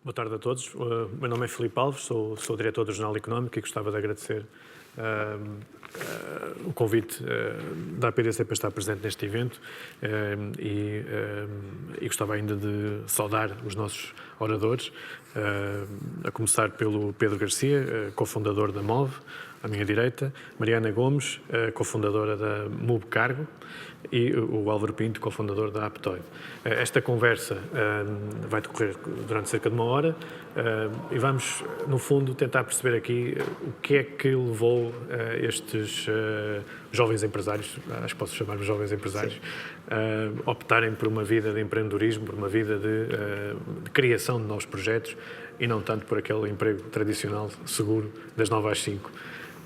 Boa tarde a todos. Meu nome é Filipe Alves, sou diretor do Jornal Económico e gostava de agradecer o convite da APDC para estar presente neste evento e gostava ainda de saudar os nossos oradores, a começar pelo Pedro Garcia, cofundador da MOVE, à minha direita, Mariana Gomes, cofundadora da MUB Cargo, e o Álvaro Pinto, cofundador da Aptoide. Esta conversa vai decorrer durante cerca de uma hora e vamos, no fundo, tentar perceber aqui o que é que levou estes jovens empresários, acho que posso chamar-me jovens empresários, optarem por uma vida de empreendedorismo, por uma vida de criação de novos projetos e não tanto por aquele emprego tradicional, seguro, das 9 às 5.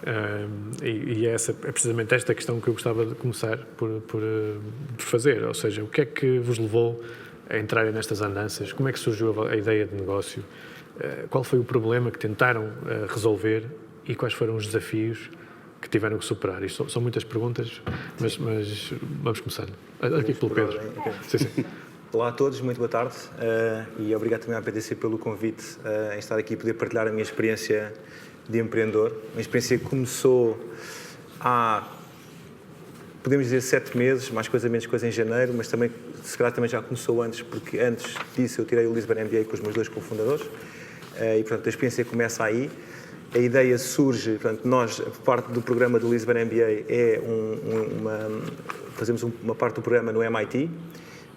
É precisamente esta questão que eu gostava de começar por fazer, ou seja, o que é que vos levou a entrarem nestas andanças, como é que surgiu a ideia de negócio, qual foi o problema que tentaram resolver e quais foram os desafios que tiveram que superar. Isto são muitas perguntas, mas vamos começar. Aqui pelo Pedro. Sim. Olá a todos, muito boa tarde e obrigado também à APDC pelo convite em estar aqui e poder partilhar a minha experiência de empreendedor. Uma experiência que começou há, podemos dizer, 7 meses, mais coisa menos coisa em janeiro, mas também, se calhar também já começou antes, porque antes disso eu tirei o Lisbon MBA com os meus 2 cofundadores e, portanto, a experiência começa aí. A ideia surge, portanto, nós, parte do programa do Lisbon MBA fazemos uma parte do programa no MIT.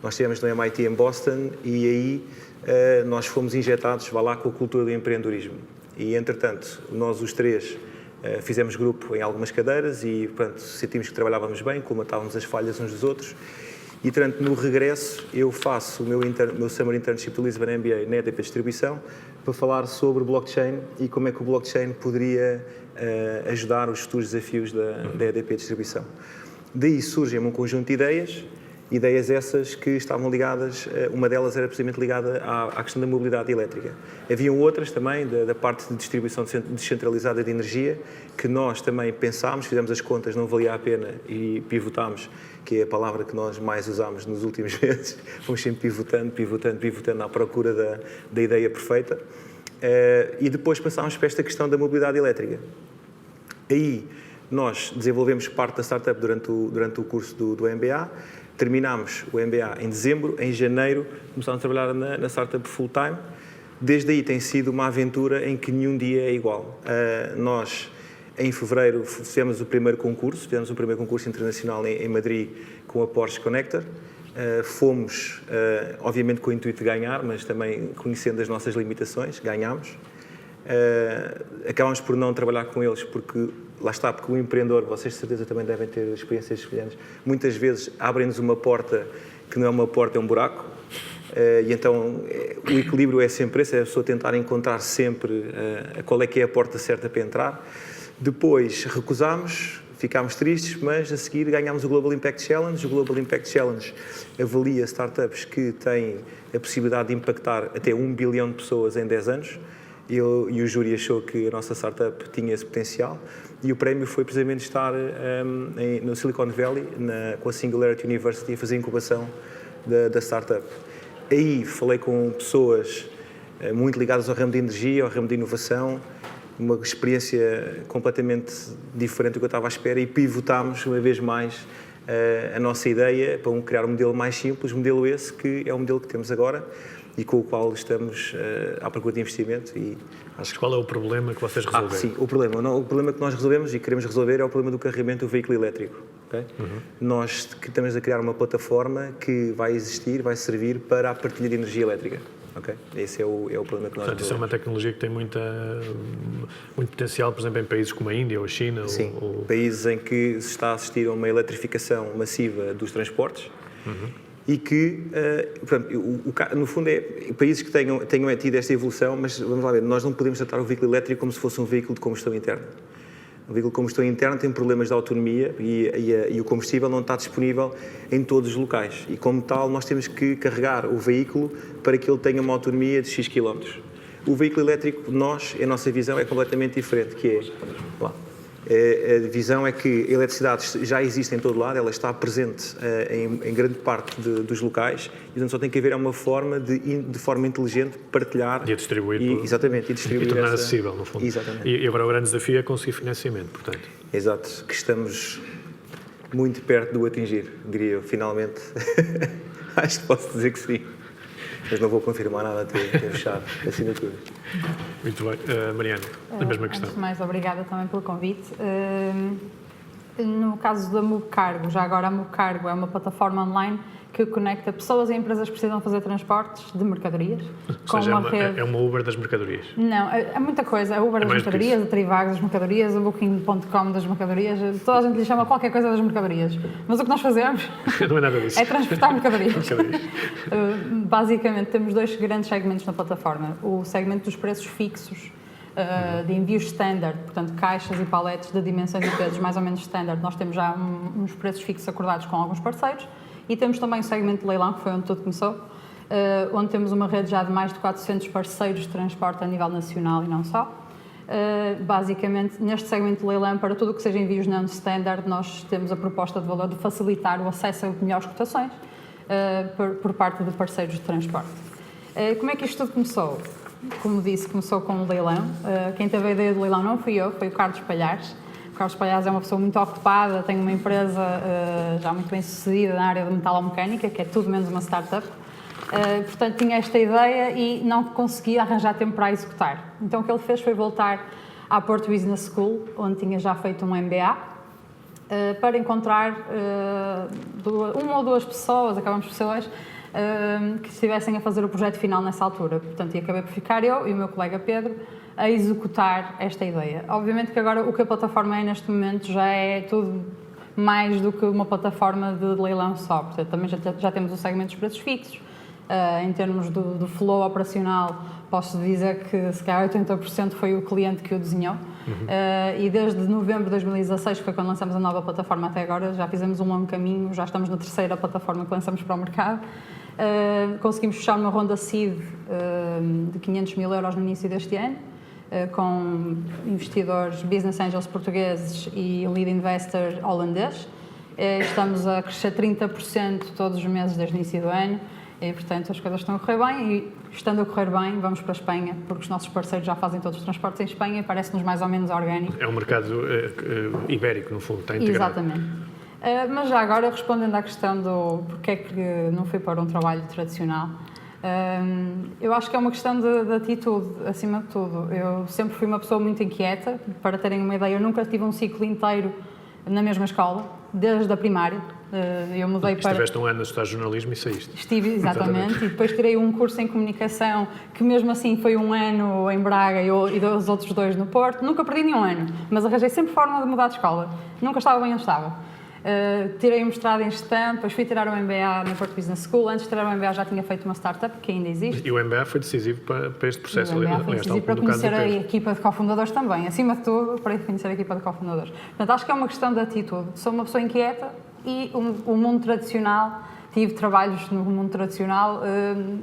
Nós estivemos no MIT em Boston e aí nós fomos injetados, vá lá, com a cultura do empreendedorismo. E, entretanto, nós os 3 fizemos grupo em algumas cadeiras e, portanto, sentimos que trabalhávamos bem, colmatávamos as falhas uns dos outros. E, portanto, no regresso, eu faço o meu Summer Internship do Lisbon MBA na EDP Distribuição para falar sobre blockchain e como é que o blockchain poderia ajudar os futuros desafios da EDP Distribuição. Daí surgem um conjunto de ideias essas que estavam ligadas, uma delas era precisamente ligada à questão da mobilidade elétrica. Haviam outras também, da parte de distribuição descentralizada de energia, que nós também pensámos, fizemos as contas, não valia a pena e pivotámos, que é a palavra que nós mais usámos nos últimos meses. Fomos sempre pivotando à procura da ideia perfeita. E depois passámos para esta questão da mobilidade elétrica. Aí nós desenvolvemos parte da startup durante o curso do MBA. Terminámos o MBA em dezembro, em janeiro começámos a trabalhar na startup full-time. Desde aí tem sido uma aventura em que nenhum dia é igual. Nós, em fevereiro, fizemos o primeiro concurso internacional em Madrid com a Porsche Connector. Fomos, obviamente, com o intuito de ganhar, mas também conhecendo as nossas limitações, ganhámos. Acabámos por não trabalhar com eles porque, lá está, porque o empreendedor, vocês de certeza também devem ter experiências semelhantes, muitas vezes abrem-nos uma porta que não é uma porta, é um buraco, e então o equilíbrio é sempre esse, é a pessoa tentar encontrar sempre qual é que é a porta certa para entrar. Depois recusámos, ficámos tristes, mas a seguir ganhámos o Global Impact Challenge. O Global Impact Challenge avalia startups que têm a possibilidade de impactar até 1 bilhão de pessoas em 10 anos. E o júri achou que a nossa startup tinha esse potencial e o prémio foi precisamente estar no Silicon Valley, com a Singularity University, a fazer a incubação da startup. Aí falei com pessoas muito ligadas ao ramo de energia, ao ramo de inovação, uma experiência completamente diferente do que eu estava à espera e pivotámos uma vez mais a nossa ideia para criar um modelo mais simples, modelo esse que é o modelo que temos agora e com o qual estamos à procura de investimento. E acho que qual é o problema que vocês resolveram? Sim, o problema que nós resolvemos e queremos resolver é o problema do carregamento do veículo elétrico. Okay? Nós estamos a criar uma plataforma que vai existir, vai servir para a partilha de energia elétrica. Okay? Esse é o problema que nós Portanto, isso é uma tecnologia que tem muito potencial, por exemplo, em países como a Índia ou a China? Sim, países em que se está a assistir a uma eletrificação massiva dos transportes. E que, no fundo, países que tenham tido esta evolução, mas vamos lá ver, nós não podemos tratar o veículo elétrico como se fosse um veículo de combustão interna. O veículo de combustão interna tem problemas de autonomia e o combustível não está disponível em todos os locais. E, como tal, nós temos que carregar o veículo para que ele tenha uma autonomia de X km. O veículo elétrico, a nossa visão é completamente diferente, que é A visão é que a eletricidade já existe em todo lado, ela está presente em grande parte dos locais, e portanto só tem que haver uma forma de forma inteligente partilhar e a distribuir. Exatamente, e distribuir e tornar acessível, no fundo. Exatamente. E agora o grande desafio é conseguir financiamento, portanto. Exato, que estamos muito perto de o atingir, diria eu, finalmente. Acho que posso dizer que sim. Mas não vou confirmar nada até fechar a assinatura. Muito bem. Mariana, a mesma questão. Antes de mais, obrigada também pelo convite. No caso da MoveCargo, já agora a MoveCargo é uma plataforma online que conecta pessoas e empresas que precisam fazer transportes de mercadorias. Ou seja, é uma Uber das mercadorias. Não, é muita coisa. A Uber das mercadorias, a Trivago das mercadorias, a Booking.com das mercadorias, toda a gente lhe chama qualquer coisa das mercadorias. Mas o que nós fazemos não é nada disso. É transportar mercadorias. Basicamente, temos dois grandes segmentos na plataforma. O segmento dos preços fixos, de envios standard, portanto, caixas e paletes de dimensões e pesos mais ou menos standard. Nós temos já uns preços fixos acordados com alguns parceiros. E temos também o segmento de leilão, que foi onde tudo começou, onde temos uma rede já de mais de 400 parceiros de transporte a nível nacional e não só. Basicamente, neste segmento de leilão, para tudo o que seja envios non-standard, nós temos a proposta de valor de facilitar o acesso a melhores cotações por parte de parceiros de transporte. Como é que isto tudo começou? Como disse, começou com o leilão. Quem teve a ideia do leilão não fui eu, foi o Carlos Palhares. O Carlos Palhares é uma pessoa muito ocupada, tem uma empresa já muito bem sucedida na área de metalomecânica, que é tudo menos uma startup. Portanto, tinha esta ideia e não conseguia arranjar tempo para a executar. Então, o que ele fez foi voltar à Porto Business School, onde tinha já feito um MBA, para encontrar uma ou duas pessoas, acabamos por ser hoje, que estivessem a fazer o projeto final nessa altura. Portanto, e acabei por ficar eu e o meu colega Pedro a executar esta ideia. Obviamente que agora o que a plataforma é neste momento já é tudo mais do que uma plataforma de leilão só. Portanto, também já temos o segmento dos preços fixos. Em termos do flow operacional, posso dizer que se calhar 80% foi o cliente que o desenhou. E desde novembro de 2016, que foi quando lançamos a nova plataforma até agora, já fizemos um longo caminho, já estamos na terceira plataforma que lançamos para o mercado. Conseguimos fechar uma ronda seed de 500 mil euros no início deste ano, com investidores, business angels portugueses e um lead investor holandês. Estamos a crescer 30% todos os meses desde o início do ano e, portanto, as coisas estão a correr bem e, estando a correr bem, vamos para a Espanha, porque os nossos parceiros já fazem todos os transportes em Espanha e parece-nos mais ou menos orgânico. É um mercado ibérico, no fundo, está integrado. Exatamente. Mas já agora, respondendo à questão do porquê é que não fui para um trabalho tradicional, eu acho que é uma questão de atitude, acima de tudo. Eu sempre fui uma pessoa muito inquieta. Para terem uma ideia, eu nunca tive um ciclo inteiro na mesma escola, desde a primária. Eu mudei para... Estiveste um ano a estudar jornalismo e saíste. Estive, exatamente. E depois tirei um curso em comunicação, que mesmo assim foi um ano em Braga e os outros 2 no Porto. Nunca perdi nenhum ano, mas arranjei sempre forma de mudar de escola. Nunca estava bem onde estava. Tirei um mestrado em gestão, depois fui tirar o MBA na Porto Business School. Antes de tirar o MBA já tinha feito uma startup, que ainda existe. E o MBA foi decisivo para este processo. O MBA foi decisivo para conhecer a equipa de cofundadores também. Acima de tudo, para conhecer a equipa de cofundadores. Portanto, acho que é uma questão de atitude. Sou uma pessoa inquieta e o mundo tradicional, tive trabalhos no mundo tradicional,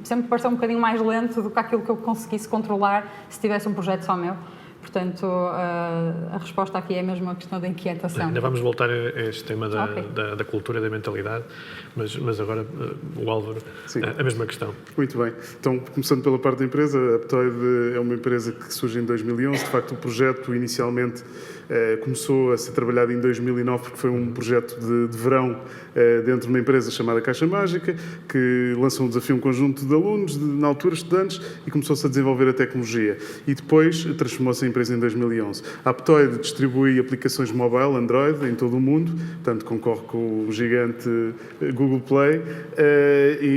sempre pareceu um bocadinho mais lento do que aquilo que eu conseguisse controlar se tivesse um projeto só meu. Portanto, a resposta aqui é mesmo a questão da inquietação. Ainda vamos voltar a este tema da cultura e da mentalidade, mas agora o Álvaro, a mesma questão. Muito bem. Então, começando pela parte da empresa, a Aptoide é uma empresa que surge em 2011. De facto, o projeto inicialmente começou a ser trabalhado em 2009 porque foi um projeto de verão dentro de uma empresa chamada Caixa Mágica, que lançou um desafio a um conjunto de alunos, na altura estudantes, e começou-se a desenvolver a tecnologia. E depois transformou-se em empresa em 2011. A Aptoide distribui aplicações mobile, Android, em todo o mundo, portanto concorre com o gigante Google Play,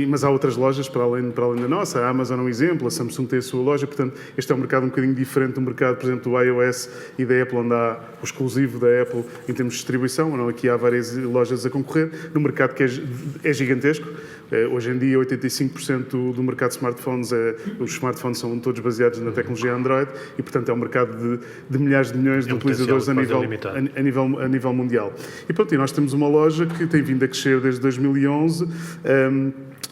mas há outras lojas para além da nossa. A Amazon é um exemplo, a Samsung tem a sua loja, portanto este é um mercado um bocadinho diferente do mercado, por exemplo, do iOS e da Apple, onde há o exclusivo da Apple em termos de distribuição. Não, aqui há várias lojas a concorrer, num mercado que é gigantesco. Hoje em dia, 85% do mercado de smartphones, os smartphones são todos baseados na tecnologia Android e, portanto, é um mercado de milhares de milhões de utilizadores a nível mundial. E, pronto, e nós temos uma loja que tem vindo a crescer desde 2011,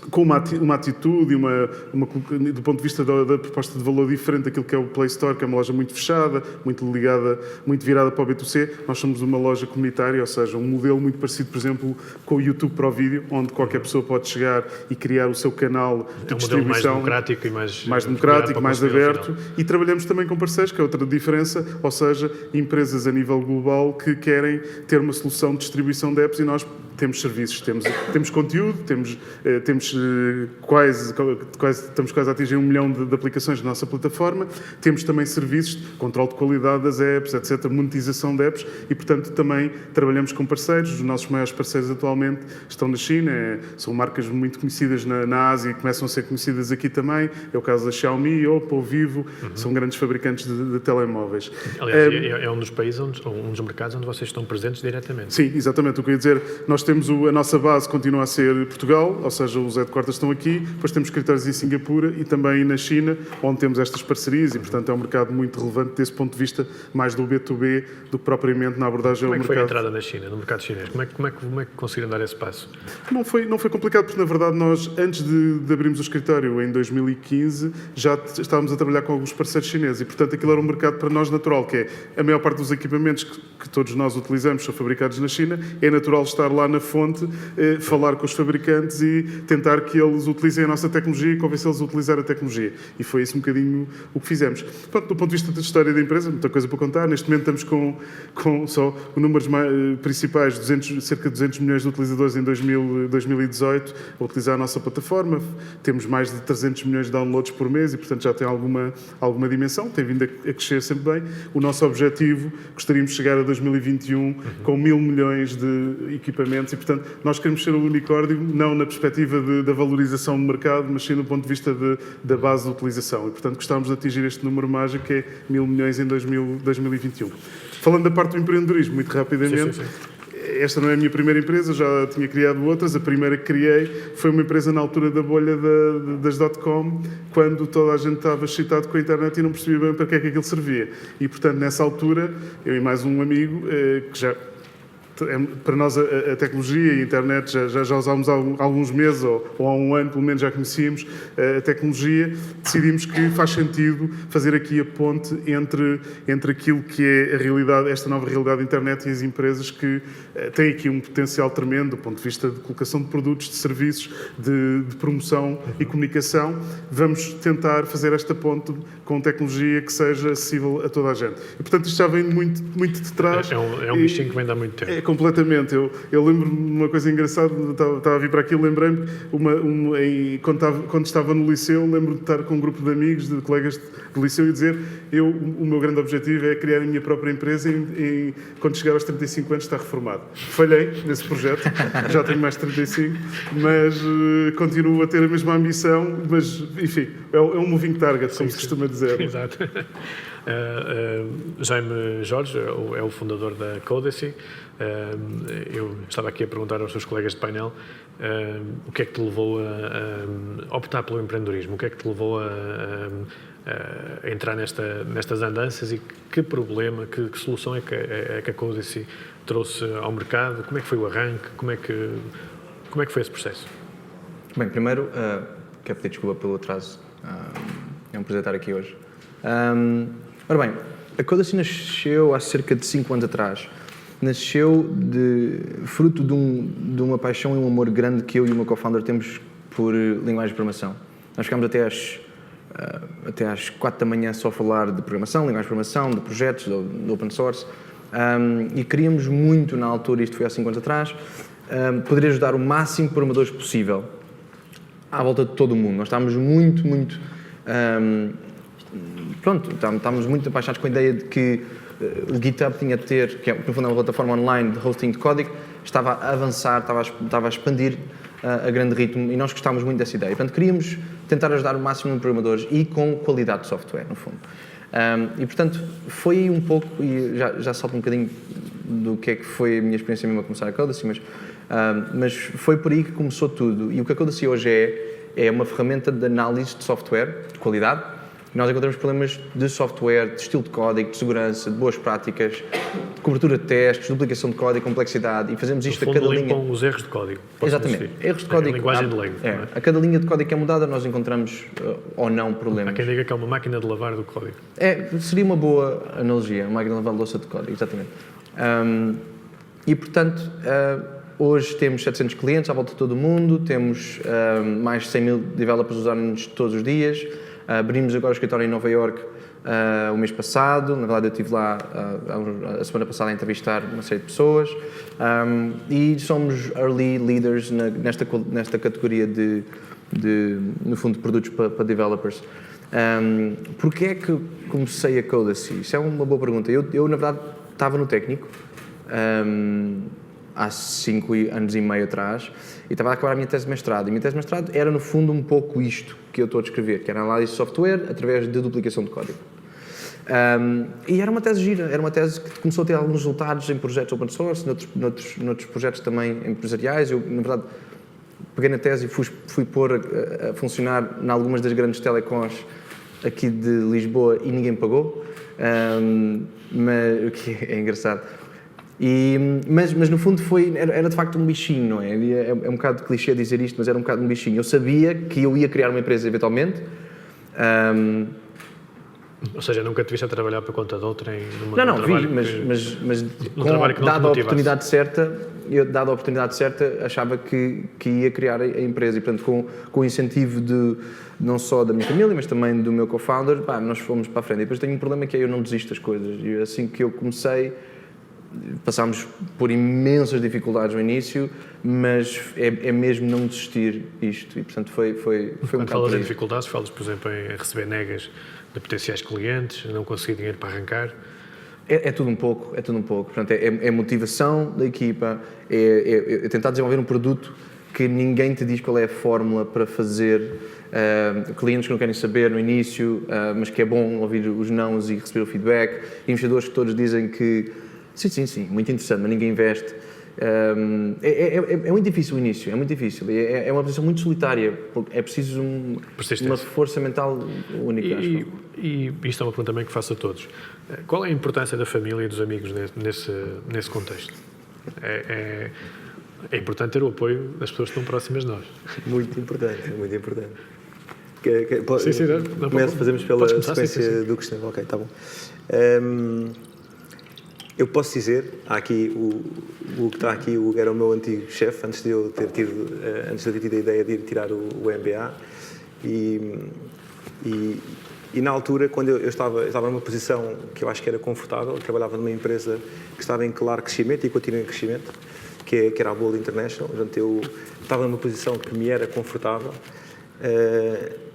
com uma atitude e do ponto de vista da proposta de valor diferente daquilo que é o Play Store, que é uma loja muito fechada, muito ligada, muito virada para o B2C. Nós somos uma loja comunitária, ou seja, um modelo muito parecido, por exemplo, com o YouTube para o vídeo, onde qualquer pessoa pode chegar e criar o seu canal de distribuição. É um modelo mais democrático e mais democrático, mais aberto. E trabalhamos também com parceiros, que é outra diferença, ou seja, empresas a nível global que querem ter uma solução de distribuição de apps, e nós temos serviços, temos conteúdo, estamos quase a atingir 1 milhão de aplicações na nossa plataforma, temos também serviços de controle de qualidade das apps, etc., monetização de apps, e portanto também trabalhamos com parceiros. Os nossos maiores parceiros atualmente estão na China, são marcas muito conhecidas na Ásia e começam a ser conhecidas aqui também, é o caso da Xiaomi, Oppo, Vivo, são grandes fabricantes de telemóveis. Aliás, é um dos países, um dos mercados onde vocês estão presentes diretamente. Sim, exatamente, o que eu ia dizer, nós temos a nossa base continua a ser Portugal, ou seja, os headquarters estão aqui, depois temos escritórios em Singapura e também na China, onde temos estas parcerias e, portanto, é um mercado muito relevante desse ponto de vista, mais do B2B do que propriamente na abordagem ao mercado. Como é que foi a entrada na China, no mercado chinês? Como é que conseguiram dar esse passo? Não foi complicado, porque, na verdade, nós, antes de abrirmos o escritório, em 2015, já estávamos a trabalhar com alguns parceiros chineses e, portanto, aquilo era um mercado para nós natural, que é a maior parte dos equipamentos que todos nós utilizamos são fabricados na China, é natural estar lá na fonte, falar com os fabricantes e tentar que eles utilizem a nossa tecnologia e convencê-los a utilizar a tecnologia. E foi isso um bocadinho o que fizemos. Pronto, do ponto de vista da história da empresa, muita coisa para contar. Neste momento estamos com só os números principais, cerca de 200 milhões de utilizadores em 2018 a utilizar a nossa plataforma. Temos mais de 300 milhões de downloads por mês e, portanto, já tem alguma dimensão. Tem vindo a crescer sempre bem. O nosso objetivo, gostaríamos de chegar a 2021 com 1.000 milhões de equipamentos e, portanto, nós queremos ser o unicórnio, não na perspectiva da valorização do mercado, mas sim do ponto de vista da base de utilização. E, portanto, gostávamos de atingir este número mágico, que é 1.000 milhões em 2021. Falando da parte do empreendedorismo, muito rapidamente, Sim. Esta não é a minha primeira empresa, já tinha criado outras. A primeira que criei foi uma empresa na altura da bolha das .com, quando toda a gente estava excitado com a internet e não percebia bem para que é que aquilo servia. E, portanto, nessa altura, eu e mais um amigo, que já... Para nós a tecnologia e a internet já usámos há alguns meses ou há um ano, pelo menos já conhecíamos a tecnologia, decidimos que faz sentido fazer aqui a ponte entre aquilo que é a realidade, esta nova realidade da internet, e as empresas que têm aqui um potencial tremendo do ponto de vista de colocação de produtos, de serviços, de promoção e comunicação. Vamos tentar fazer esta ponte com tecnologia que seja acessível a toda a gente. E, portanto, isto já vem muito de trás. É um bichinho que vem de há muito tempo. Completamente. Eu lembro-me de uma coisa engraçada, estava a vir para aqui, lembrei-me, quando estava no liceu, lembro-me de estar com um grupo de amigos, de colegas do liceu, e dizer, o meu grande objetivo é criar a minha própria empresa e quando chegar aos 35 anos estar reformado. Falhei nesse projeto, já tenho mais de 35, mas continuo a ter a mesma ambição, mas, enfim, é um moving target, como se costuma dizer. Exato. Jaime Jorge é o fundador da Codacy. Eu estava aqui a perguntar aos seus colegas de painel o que é que te levou a optar pelo empreendedorismo, o que é que te levou a entrar nestas andanças e que problema, que solução é que a Codacy trouxe ao mercado, como é que foi o arranque, como é que foi esse processo? Bem, primeiro, quero pedir desculpa pelo atraso, é um prazer estar aqui hoje. Ora bem, a Codacy nasceu há cerca de 5 anos atrás. Nasceu fruto de uma paixão e um amor grande que eu e o meu co-founder temos por linguagem de programação. Nós ficámos até às 4 da manhã só a falar de programação, linguagem de programação, de projetos, de open source, e queríamos muito, na altura, isto foi há 5 anos atrás, poder ajudar o máximo de programadores possível à volta de todo o mundo. Nós estávamos muito muito apaixonados com a ideia de que o GitHub tinha de ter, que é no fundo uma plataforma online de hosting de código, estava a avançar, estava a expandir a grande ritmo, e nós gostávamos muito dessa ideia. Portanto, queríamos tentar ajudar o máximo de programadores e com qualidade de software, no fundo. E, portanto, foi aí um pouco, e já salto um bocadinho do que é que foi a minha experiência mesmo a começar a Codacy, mas foi por aí que começou tudo. E o que a Codacy hoje é uma ferramenta de análise de software, de qualidade, E nós encontramos problemas de software, de estilo de código, de segurança, de boas práticas, de cobertura de testes, duplicação de código, complexidade, e fazemos isto No a fundo, cada linha. limpam os erros de código. Exatamente. Erros de código. A linguagem de Lego. não é? A cada linha de código que é mudada, nós encontramos ou não problemas. Há quem diga que é uma máquina de lavar do código. Seria uma boa analogia, uma máquina de lavar louça de código, exatamente. E, portanto, hoje temos 700 clientes à volta de todo o mundo, temos mais de 100 mil developers usando-nos todos os dias. Abrimos agora o escritório em Nova Iorque o mês passado. Na verdade, eu estive lá a semana passada a entrevistar uma série de pessoas. E somos early leaders nesta categoria de, no fundo, de produtos para developers. Porquê é que comecei a Codacy? Isso é uma boa pergunta. Eu na verdade, estava no técnico há 5 anos e meio atrás e estava a acabar a minha tese de mestrado. E a minha tese de mestrado era, no fundo, um pouco isto que eu estou a descrever, que era a análise de software através de duplicação de código. E era uma tese gira, era uma tese que começou a ter alguns resultados em projetos open source, noutros projetos também empresariais. Eu, na verdade, peguei na tese e fui pôr a funcionar em algumas das grandes telecoms aqui de Lisboa e ninguém pagou, o que é engraçado. Mas no fundo era de facto um bichinho, não é? É um bocado clichê dizer isto, mas era um bocado um bichinho. Eu sabia que eu ia criar uma empresa eventualmente. Ou seja, nunca te viste a trabalhar por conta de outrem? Não, vi, mas dada a oportunidade certa, achava que ia criar a empresa. E, portanto, com o incentivo não só da minha família, mas também do meu co-founder, nós fomos para a frente. E depois tenho um problema que é eu não desisto das coisas. E assim que eu comecei, passámos por imensas dificuldades no início, mas é mesmo não desistir isto. E, portanto, foi um Quando bocado falas por em aí. dificuldades, falas, por exemplo, em receber negas de potenciais clientes, não conseguir dinheiro para arrancar. É tudo um pouco. Portanto, é motivação da equipa, é tentar desenvolver um produto que ninguém te diz qual é a fórmula para fazer, clientes que não querem saber no início, mas que é bom ouvir os nãos e receber o feedback, investidores que todos dizem que sim, muito interessante, mas ninguém investe. É muito difícil o início, é muito difícil. É uma posição muito solitária, é preciso uma força mental única. E isto é uma pergunta também que faço a todos. Qual é a importância da família e dos amigos nesse contexto? É importante ter o apoio das pessoas que estão próximas de nós. Muito importante. Fazemos pela sequência do Cristiano. Ok, está bom. Eu posso dizer, há aqui o que está aqui, o que era o meu antigo chefe, antes de eu ter tido a ideia de ir tirar o MBA, e na altura, quando eu estava numa posição que eu acho que era confortável, eu trabalhava numa empresa que estava em claro crescimento e continua em crescimento, que era a Bold International. Portanto, eu estava numa posição que me era confortável.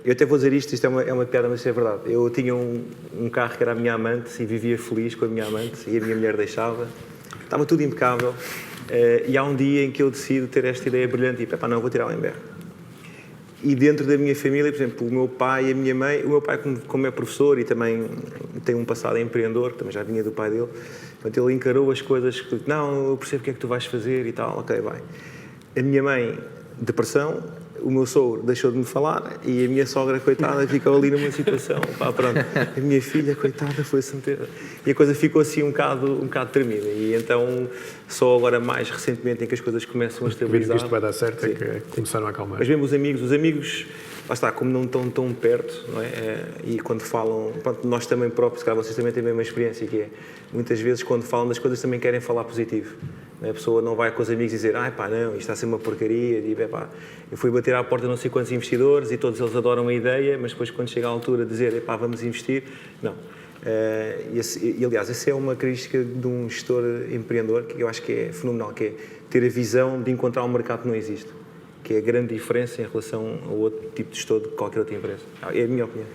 Eu até vou dizer isto é uma piada, mas é verdade. Eu tinha um carro que era a minha amante e vivia feliz com a minha amante e a minha mulher deixava. Estava tudo impecável. E há um dia em que eu decido ter esta ideia brilhante e não, vou tirar o MBA. E dentro da minha família, por exemplo, o meu pai e a minha mãe, o meu pai como é professor e também tem um passado empreendedor, que também já vinha do pai dele, portanto ele encarou as coisas que, não, eu percebo o que é que tu vais fazer e tal, ok, vai. A minha mãe, depressão, o meu sogro deixou de me falar e a minha sogra, coitada, ficou ali numa situação, pronto, a minha filha, coitada, foi-se meter. E a coisa ficou assim um bocado tremida. E então, só agora mais recentemente em que as coisas começam a estabilizar. Que isto vai dar certo, é que começaram a acalmar. Mas mesmo os amigos, lá está, como não estão tão perto, não é? E quando falam, pronto, nós também próprios, claro, vocês também têm a mesma experiência, que é, muitas vezes quando falam das coisas também querem falar positivo. A pessoa não vai com os amigos dizer, não, isto está a ser uma porcaria, e, eu fui bater à porta de não sei quantos investidores e todos eles adoram a ideia, mas depois quando chega a altura de dizer, vamos investir, não. E aliás, essa é uma característica de um gestor empreendedor que eu acho que é fenomenal, que é ter a visão de encontrar um mercado que não existe, que é a grande diferença em relação a outro tipo de gestor de qualquer outra empresa. É a minha opinião.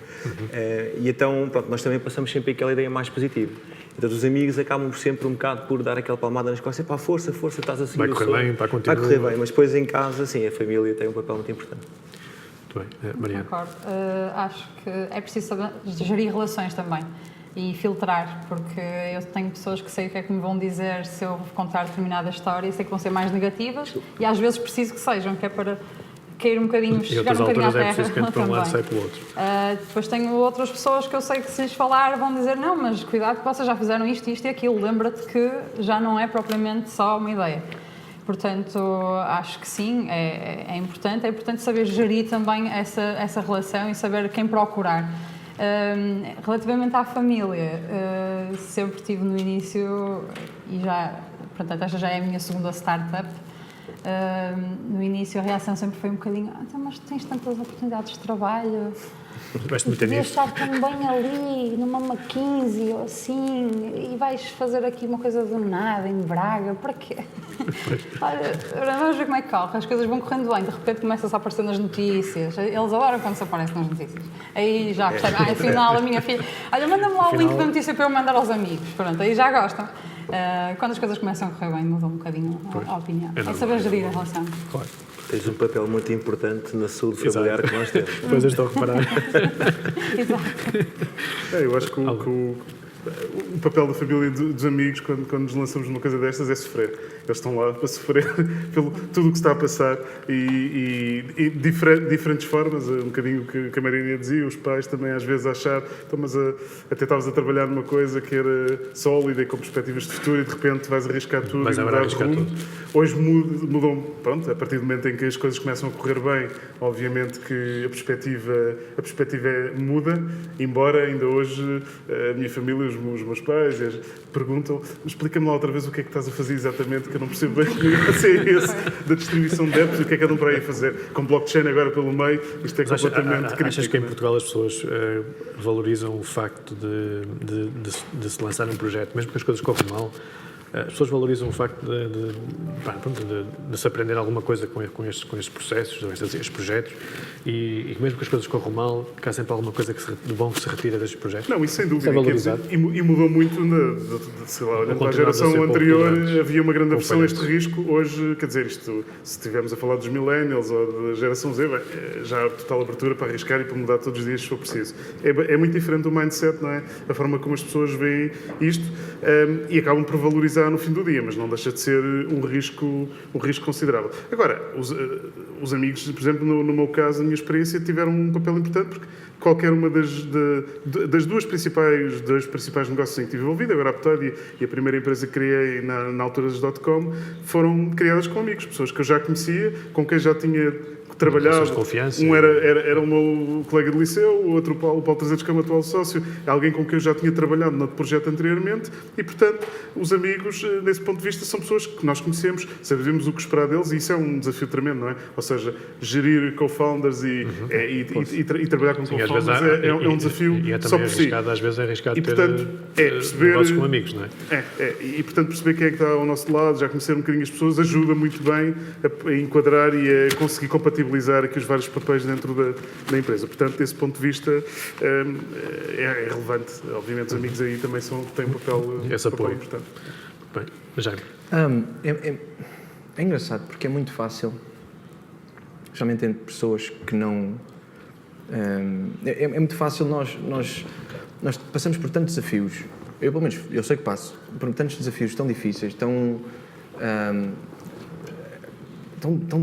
E então, pronto, nós também passamos sempre aquela ideia mais positiva. Então, os amigos acabam sempre um bocado por dar aquela palmada nas costas, força, estás a seguir vai correr bem, vai continuar. Vai correr bem, mas depois em casa, sim, a família tem um papel muito importante. Muito bem. Mariana. Concordo. Acho que é preciso saber gerir relações também e filtrar, porque eu tenho pessoas que sei o que é que me vão dizer se eu contar determinada história e sei que vão ser mais negativas e às vezes preciso que sejam, que é para cair um bocadinho, E chegar outras um bocadinho à alturas é terra preciso que entre para um lado e sai também. para o outro. Depois tenho outras pessoas que eu sei que se lhes falar vão dizer não, mas cuidado que vocês já fizeram isto, isto e aquilo, lembra-te que já não é propriamente só uma ideia. Portanto, acho que sim, é importante saber gerir também essa relação e saber quem procurar. Relativamente à família, sempre tive no início, e portanto, esta já é a minha segunda startup. No início a reação sempre foi um bocadinho então, mas tens tantas oportunidades de trabalho, Vais-te meter podias nisto. estar também ali numa McKinsey ou assim e vais fazer aqui uma coisa do nada em Braga, para quê? Olha, vamos ver como é que corre, as coisas vão correndo bem, de repente começa-se a aparecer nas notícias, eles adoram quando se aparece nas notícias, aí já percebem, afinal a minha filha, olha, manda-me lá o link da notícia para eu mandar aos amigos, pronto, aí já gostam. Quando as coisas começam a correr bem, mudam um bocadinho a opinião. É saber gerir a relação. Claro. Tens um papel muito importante na saúde Exato. familiar que nós temos. Depois eu estou a reparar. Exato. Eu acho que o papel da família e dos amigos, quando nos lançamos numa coisa destas, é sofrer. Eles estão lá para sofrer pelo tudo o que está a passar e diferentes formas, um bocadinho o que a Marina dizia, os pais também às vezes achar, então, mas até estavas a trabalhar numa coisa que era sólida e com perspectivas de futuro e de repente vais arriscar tudo Vais e agora mudar de arriscar rumo. tudo. Hoje mudam, pronto, a partir do momento em que as coisas começam a correr bem, obviamente que a perspectiva muda, embora ainda hoje a minha família, os meus pais, perguntam, explica-me lá outra vez o que é que estás a fazer exatamente, que eu não percebo bem que negócio é esse da distribuição de apps e o que é que andam para aí a fazer. Com blockchain agora pelo meio, isto é Mas completamente crítico. achas que em não é? Portugal as pessoas valorizam o facto de se lançar um projeto, mesmo que as coisas corram mal? As pessoas valorizam o facto de se aprender alguma coisa com estes processos, estes projetos, e mesmo que as coisas corram mal, que há sempre alguma coisa de bom que se retira destes projetos. Não, isso sem dúvida. Isso é valorizado. Quer dizer, e mudou muito, sei lá, olhando para a continuamos a geração ser pouco anterior, tolerantes havia uma grande com aversão a este falhanças. risco. Hoje, quer dizer, isto, se estivermos a falar dos millennials ou da geração Z, bem, já há total abertura para arriscar e para mudar todos os dias se for preciso. É muito diferente o mindset, não é? A forma como as pessoas veem isto e acabam por valorizar no fim do dia, mas não deixa de ser um risco considerável. Agora, os amigos, por exemplo, no meu caso, na minha experiência, tiveram um papel importante porque qualquer uma das dois principais negócios em que estive envolvido, agora a Aptoide e a primeira empresa que criei na altura das .com, foram criadas com amigos, pessoas que eu já conhecia, com quem já tinha trabalhado. Relações de confiança. Um era o meu colega de liceu, o outro o Paulo Trezeiros, que é o meu atual sócio, é alguém com quem eu já tinha trabalhado no projeto anteriormente e, portanto, os amigos, nesse ponto de vista, são pessoas que nós conhecemos, sabemos o que esperar deles e isso é um desafio tremendo, não é? Ou seja, gerir co-founders e trabalhar com Sim, às co-founders vezes é um desafio e é só também por si. arriscado, às vezes é arriscado E, ter portanto, perceber... negócios com amigos, não é? E, portanto, perceber quem é que está ao nosso lado, já conhecer um bocadinho as pessoas, ajuda muito bem a enquadrar e a conseguir compatibilizar aqui os vários papéis dentro da empresa. Portanto, desse ponto de vista, é relevante. Obviamente, os amigos aí também têm um papel importante. Bem, já. É engraçado porque é muito fácil, especialmente entre pessoas que não... É muito fácil nós passamos por tantos desafios. Eu, pelo menos, eu sei que passo por tantos desafios tão difíceis, tão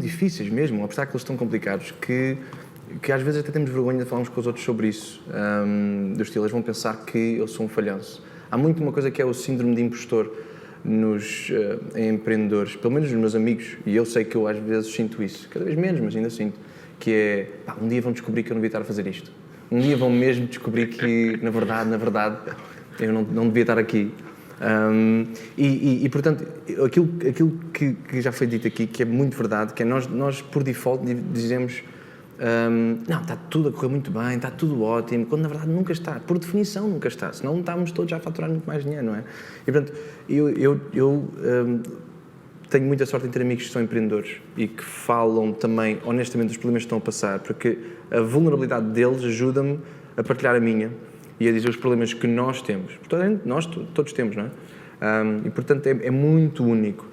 difíceis mesmo, obstáculos tão complicados que às vezes até temos vergonha de falarmos com os outros sobre isso. Do estilo, eles vão pensar que eu sou um falhanço. Há muito uma coisa que é o síndrome de impostor em empreendedores, pelo menos nos meus amigos, e eu sei que eu às vezes sinto isso, cada vez menos, mas ainda sinto, que é, um dia vão descobrir que eu não devia estar a fazer isto. Um dia vão mesmo descobrir que, na verdade, eu não devia estar aqui. Portanto, aquilo que já foi dito aqui, que é muito verdade, que é nós por default dizemos não, está tudo a correr muito bem, está tudo ótimo, quando na verdade nunca está, por definição nunca está, senão estávamos todos já a faturar muito mais dinheiro, não é? E portanto, eu tenho muita sorte em ter amigos que são empreendedores e que falam também honestamente dos problemas que estão a passar, porque a vulnerabilidade deles ajuda-me a partilhar a minha e a dizer os problemas que nós temos. Portanto, nós todos temos, não é? E, portanto, é muito único.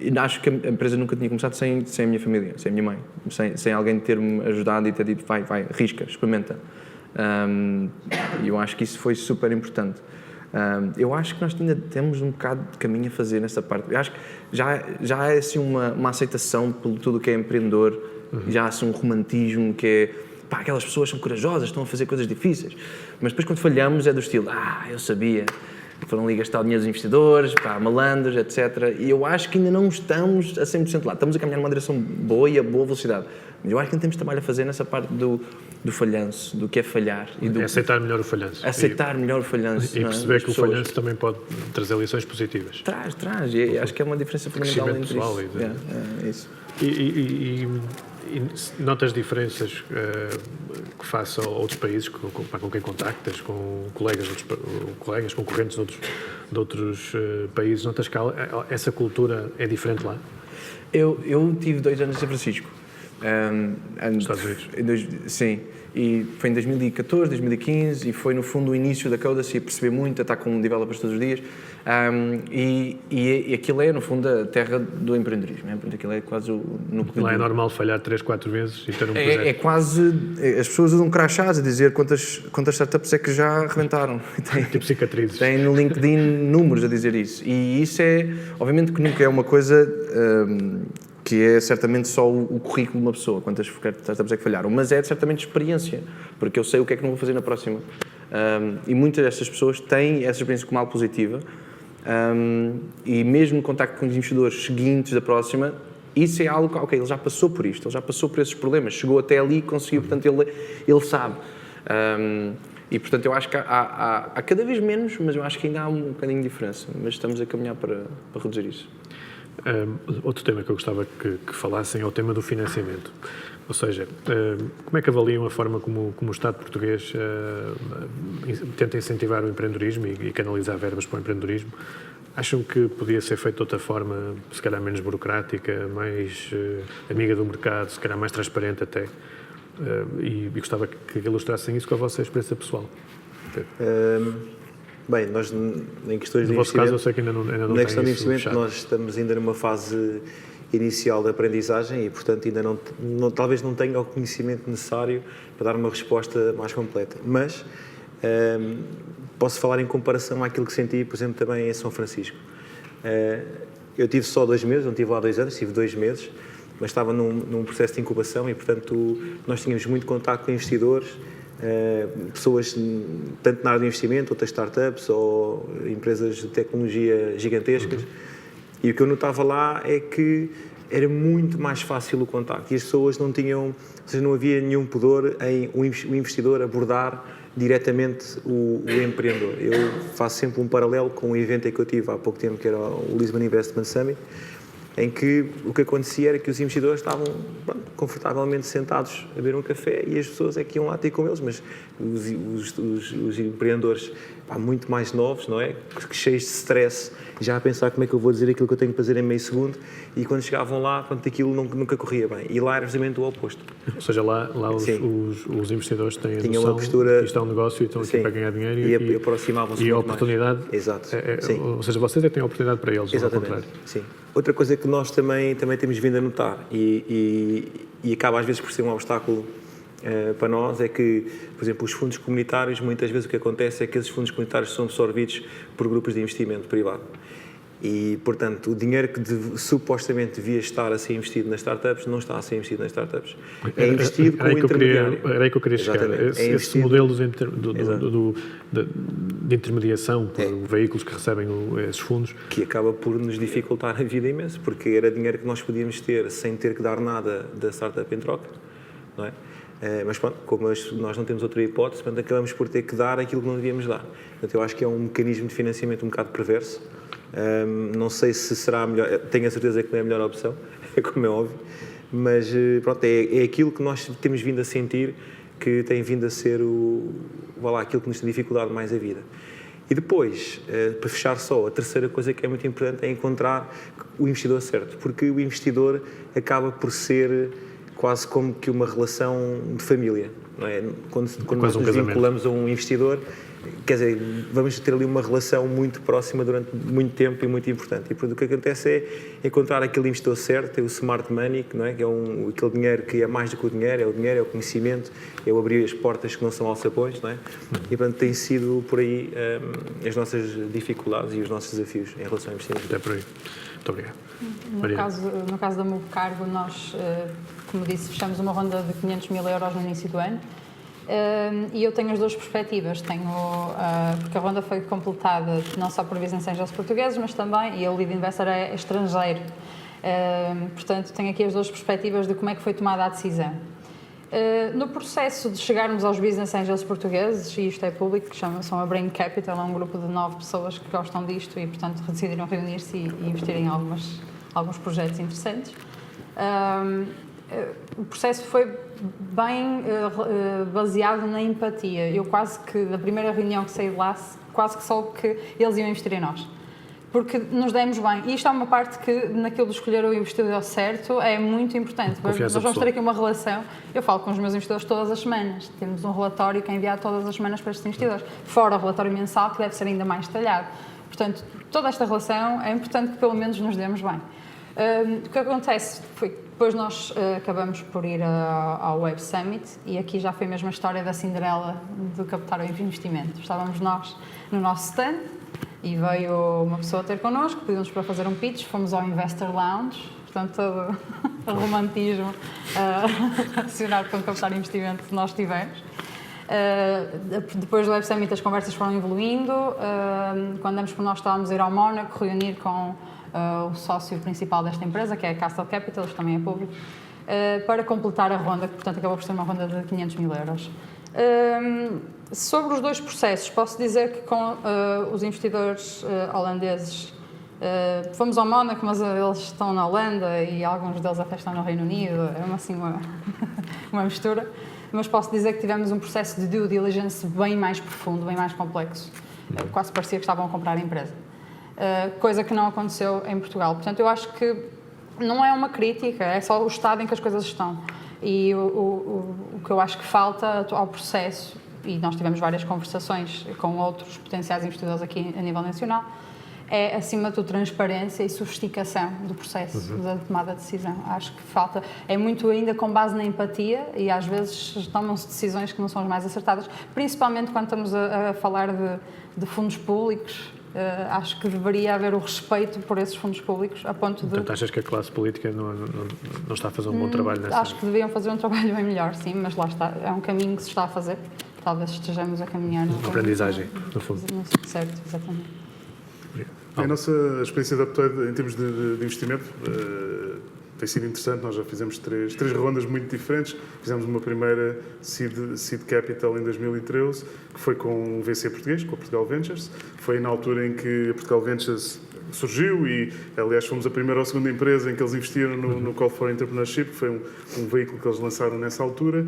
E acho que a empresa nunca tinha começado sem a minha família, sem a minha mãe, sem alguém ter-me ajudado e ter dito, vai, risca, experimenta. E eu acho que isso foi super importante. Eu acho que nós ainda temos um bocado de caminho a fazer nessa parte. Eu acho que já é assim uma aceitação por tudo o que é empreendedor Já há assim um romantismo que é, pá, aquelas pessoas são corajosas, estão a fazer coisas difíceis. Mas depois quando falhamos é do estilo, eu sabia, foram ali gastar o dinheiro dos investidores, pá, malandros, etc. E eu acho que ainda não estamos a 100% lá. Estamos a caminhar numa direção boa e a boa velocidade. Mas eu acho que ainda temos trabalho a fazer nessa parte do falhanço, do que é falhar. E do Aceitar melhor o falhanço. aceitar melhor o falhanço. E não é? perceber Das que o pessoas. falhanço também pode trazer lições positivas. Traz. E acho que é uma diferença fundamental entre pessoal isso. É isso. E notas diferenças que faça a outros países com quem contactas, com colegas, concorrentes de outros países, notas que essa cultura é diferente lá? Eu tive 2 anos em São Francisco. Nos Estados Unidos? Sim. E foi em 2014, 2015 e foi no fundo o início da Codacy, a perceber muito, a estar com developers todos os dias e aquilo é no fundo a terra do empreendedorismo, né? Aquilo é quase o núcleo. Lá é normal falhar 3, 4 vezes e ter um projeto. É quase, as pessoas usam crachás a dizer quantas startups é que já arrebentaram. Tipo cicatrizes. Tem no LinkedIn números a dizer isso e isso é, obviamente que nunca é uma coisa que é certamente só o currículo de uma pessoa, quantas startups é que falharam, mas é certamente experiência, porque eu sei o que é que não vou fazer na próxima. E muitas destas pessoas têm essa experiência como algo positiva e mesmo no contacto com os investidores seguintes da próxima, isso é algo que, ok, ele já passou por isto, ele já passou por esses problemas, chegou até ali e conseguiu, portanto ele sabe. E portanto eu acho que há cada vez menos, mas eu acho que ainda há um bocadinho de diferença, mas estamos a caminhar para reduzir isso. Outro tema que eu gostava que falassem é o tema do financiamento. Ou seja, como é que avaliam a forma como o Estado português tenta incentivar o empreendedorismo e canalizar verbas para o empreendedorismo? Acham que podia ser feito de outra forma, se calhar menos burocrática, mais amiga do mercado, se calhar mais transparente até? E gostava que ilustrassem isso com a vossa experiência pessoal. Bem, nós em questões de No vosso caso, investimento, eu sei que ainda não na questão de tem isso investimento, fechado. nós estamos ainda numa fase inicial de aprendizagem e, portanto, ainda talvez não tenha o conhecimento necessário para dar uma resposta mais completa. Mas posso falar em comparação àquilo que senti, por exemplo, também em São Francisco. Eu tive só 2 meses, não tive lá 2 anos, tive 2 meses, mas estava num processo de incubação e, portanto, nós tínhamos muito contacto com investidores, pessoas tanto na área de investimento, outras startups ou empresas de tecnologia gigantescas. E o que eu notava lá é que era muito mais fácil o contacto e as pessoas não tinham, ou seja, não havia nenhum pudor em o investidor abordar diretamente o empreendedor. Eu faço sempre um paralelo com um evento que eu tive há pouco tempo, que era o Lisbon Investment Summit, em que o que acontecia era que os investidores estavam confortavelmente sentados a beber um café e as pessoas é que iam lá ter com eles, mas os empreendedores muito mais novos, não é? Cheios de stress, já a pensar como é que eu vou dizer aquilo que eu tenho que fazer em meio segundo e quando chegavam lá, aquilo nunca corria bem. E lá era precisamente o oposto. Ou seja, lá os investidores têm a noção postura, que isto é um negócio e estão aqui para ganhar dinheiro e aproximavam-se e a muito oportunidade. Mais. Exato. Ou seja, vocês é que têm a oportunidade para eles, exatamente. Ao contrário. Sim. Outra coisa que nós também temos vindo a notar e acaba às vezes por ser um obstáculo para nós é que, por exemplo, os fundos comunitários, muitas vezes o que acontece é que esses fundos comunitários são absorvidos por grupos de investimento privado. E, portanto, o dinheiro que supostamente devia estar a ser investido nas startups não está a ser investido nas startups. É investido com o intermediário. Era aí que eu queria chegar. Esse modelo de intermediação por veículos que recebem esses fundos. Que acaba por nos dificultar a vida imenso, porque era dinheiro que nós podíamos ter sem ter que dar nada da startup em troca, não é? Mas pronto, como nós não temos outra hipótese, portanto, acabamos por ter que dar aquilo que não devíamos dar. Portanto, eu acho que é um mecanismo de financiamento um bocado perverso. Não sei se será a melhor, tenho a certeza que não é a melhor opção, como é óbvio, mas pronto, é aquilo que nós temos vindo a sentir que tem vindo a ser aquilo que nos tem dificultado mais a vida. E depois, para fechar só, a terceira coisa que é muito importante é encontrar o investidor certo, porque o investidor acaba por ser quase como que uma relação de família, não é? Quando nós nos vinculamos a um investidor, quer dizer, vamos ter ali uma relação muito próxima durante muito tempo e muito importante. E portanto, o que acontece é encontrar aquele investidor certo, é o smart money, não é? Que é aquele dinheiro que é mais do que o dinheiro, é o conhecimento, é o abrir as portas que não são alçapões, não é? E portanto, tem sido por aí as nossas dificuldades e os nossos desafios em relação ao investimento. Até por aí. Muito obrigado. No caso da Movecargo, nós como disse, fechamos uma ronda de 500 mil euros no início do ano. E eu tenho as duas perspectivas. Porque a ronda foi completada não só por business angels portugueses, mas também, e o lead investor é estrangeiro. Portanto, tenho aqui as duas perspectivas de como é que foi tomada a decisão. No processo de chegarmos aos business angels portugueses, e isto é público, que são a Brain Capital, é um grupo de 9 pessoas que gostam disto e, portanto, decidiram reunir-se e investir em alguns projetos interessantes. O processo foi bem baseado na empatia. Eu quase que, da primeira reunião que saí de lá, quase que soube que eles iam investir em nós. Porque nos demos bem. E isto é uma parte que, naquilo de escolher o investidor certo, é muito importante. Nós vamos ter aqui uma relação. Eu falo com os meus investidores todas as semanas. Temos um relatório que é enviado todas as semanas para estes investidores. Fora o relatório mensal, que deve ser ainda mais detalhado. Portanto, toda esta relação é importante que pelo menos nos demos bem. O que acontece foi que depois nós acabamos por ir ao Web Summit e aqui já foi mesmo a história da Cinderela de captar o investimento. Estávamos nós no nosso stand e veio uma pessoa ter connosco, pediu-nos para fazer um pitch, fomos ao Investor Lounge, portanto todo o romantismo relacionado com captar investimento que nós tivemos. Depois do Web Summit as conversas foram evoluindo, quando damos por nós estávamos a ir ao Mónaco reunir com o sócio principal desta empresa, que é a Castle Capital, isto também é público, para completar a ronda, que portanto acabou por ser uma ronda de 500 mil euros. Sobre os dois processos, posso dizer que com os investidores holandeses fomos ao Mónaco, mas eles estão na Holanda e alguns deles até estão no Reino Unido, é uma mistura. Mas posso dizer que tivemos um processo de due diligence bem mais profundo, bem mais complexo. Quase parecia que estavam a comprar a empresa. Coisa que não aconteceu em Portugal. Portanto, eu acho que não é uma crítica, é só o estado em que as coisas estão. E o que eu acho que falta ao processo, e nós tivemos várias conversações com outros potenciais investidores aqui a nível nacional, é, acima de tudo, transparência e sofisticação do processo da tomada de decisão. Acho que falta, é muito ainda com base na empatia e às vezes tomam-se decisões que não são as mais acertadas, principalmente quando estamos a falar de fundos públicos. Acho que deveria haver o respeito por esses fundos públicos a ponto de... Portanto, achas que a classe política não está a fazer um bom trabalho nessa... Acho que deviam fazer um trabalho bem melhor, sim, mas lá está, é um caminho que se está a fazer. Talvez estejamos a caminhar no aprendizagem, no fundo. Certo, exatamente. A nossa experiência de Aptoide em termos de investimento tem sido interessante. Nós já fizemos três rondas muito diferentes. Fizemos uma primeira Seed Capital em 2013, que foi com um VC português, com a Portugal Ventures. Foi na altura em que a Portugal Ventures surgiu e, aliás, fomos a primeira ou a segunda empresa em que eles investiram no Call for Entrepreneurship, que foi um veículo que eles lançaram nessa altura.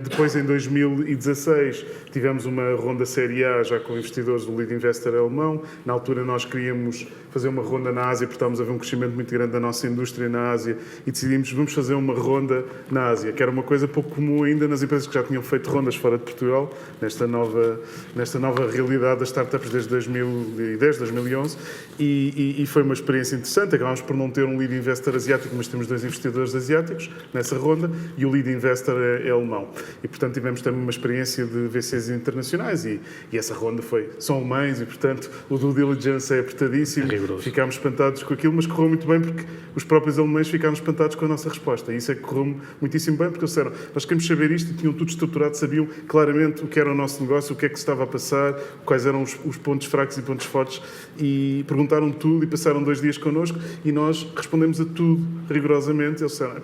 Depois, em 2016, tivemos uma ronda Série A, já com investidores do lead investor alemão. Na altura, nós queríamos fazer uma ronda na Ásia, porque estávamos a ver um crescimento muito grande da nossa indústria na Ásia, e decidimos, vamos fazer uma ronda na Ásia, que era uma coisa pouco comum ainda nas empresas que já tinham feito rondas fora de Portugal, nesta nova realidade das startups desde 2010, 2011, e foi uma experiência interessante. Acabámos por não ter um lead investor asiático, mas temos 2 investidores asiáticos nessa ronda, e o lead investor é alemão. E, portanto, tivemos também uma experiência de VCs internacionais, e essa ronda são alemães, e, portanto, o due diligence é apertadíssimo. Ficámos espantados com aquilo, mas correu muito bem porque os próprios alemães ficaram espantados com a nossa resposta. E isso é que correu muitíssimo bem, porque eles disseram, nós queremos saber isto, e tinham tudo estruturado, sabiam claramente o que era o nosso negócio, o que é que se estava a passar, quais eram os pontos fracos e pontos fortes, e perguntaram tudo e passaram 2 dias connosco, e nós respondemos a tudo rigorosamente. Eles disseram,